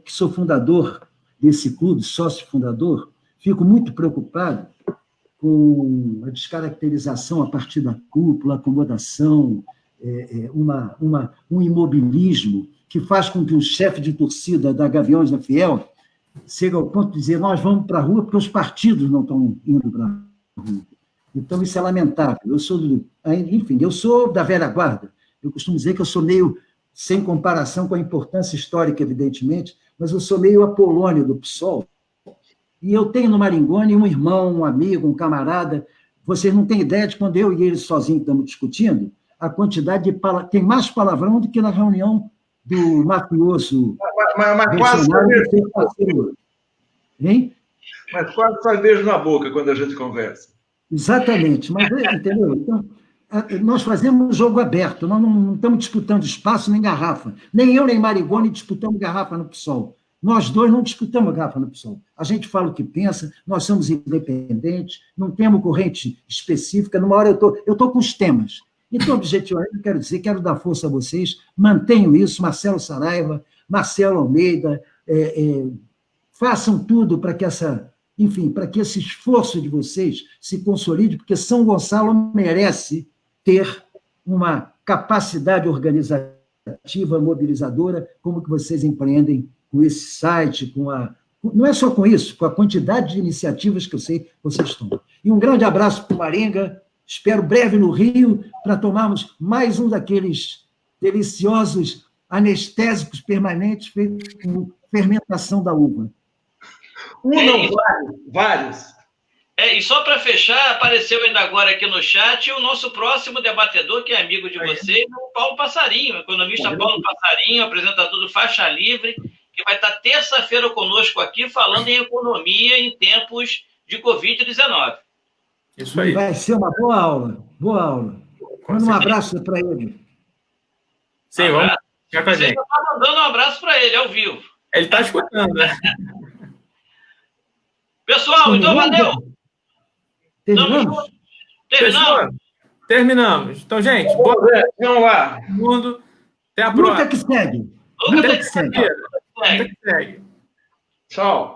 que sou fundador desse clube, sócio fundador, fico muito preocupado com a descaracterização a partir da cúpula, acomodação, um imobilismo que faz com que o chefe de torcida da Gaviões da Fiel chega ao ponto de dizer nós vamos para a rua porque os partidos não estão indo para a rua. Então, isso é lamentável. Eu sou da velha guarda. Eu costumo dizer que eu sou meio, sem comparação com a importância histórica, evidentemente, mas eu sou meio Apolônio do PSOL. E eu tenho no Maringoni um irmão, um amigo, um camarada. Vocês não têm ideia de quando eu e ele sozinhos estamos discutindo, a quantidade de palavras. Tem mais palavrão do que na reunião do mafioso. Mas quase faz beijo na boca quando a gente conversa. Exatamente. Mas, entendeu? Então, nós fazemos jogo aberto, nós não estamos disputando espaço nem garrafa. Nem eu, nem Maringoni disputamos garrafa no PSOL. Nós dois não disputamos garrafa no PSOL. A gente fala o que pensa, nós somos independentes, não temos corrente específica. Numa hora eu estou com os temas. Então, objetivamente, quero dar força a vocês, mantenham isso, Marcelo Saraiva, Marcelo Almeida, façam tudo para que para que esse esforço de vocês se consolide, porque São Gonçalo merece ter uma capacidade organizativa, mobilizadora, como que vocês empreendem com esse site, não é só com isso, com a quantidade de iniciativas que eu sei que vocês tomam. E um grande abraço para o Maringa, espero breve no Rio, para tomarmos mais um daqueles deliciosos anestésicos permanentes feitos com fermentação da uva. Não, vários. E só para fechar, apareceu ainda agora aqui no chat o nosso próximo debatedor, que é amigo de vocês, o Paulo Passarinho, economista Paulo Passarinho, apresentador do Faixa Livre, que vai estar terça-feira conosco aqui falando em economia em tempos de Covid-19. Isso aí. Vai ser uma boa aula. Boa aula. Manda um abraço para ele. Sim, vamos ficar com a Você gente. já está mandando um abraço para ele, ao vivo. Ele está escutando, né? Pessoal, então valeu. Terminamos? Terminamos? Terminamos. Então, gente, boa Vamos ver, vamos lá. todo mundo. Até a Luta próxima. que segue. Luta Luta que que segue. Luta que segue. Tchau.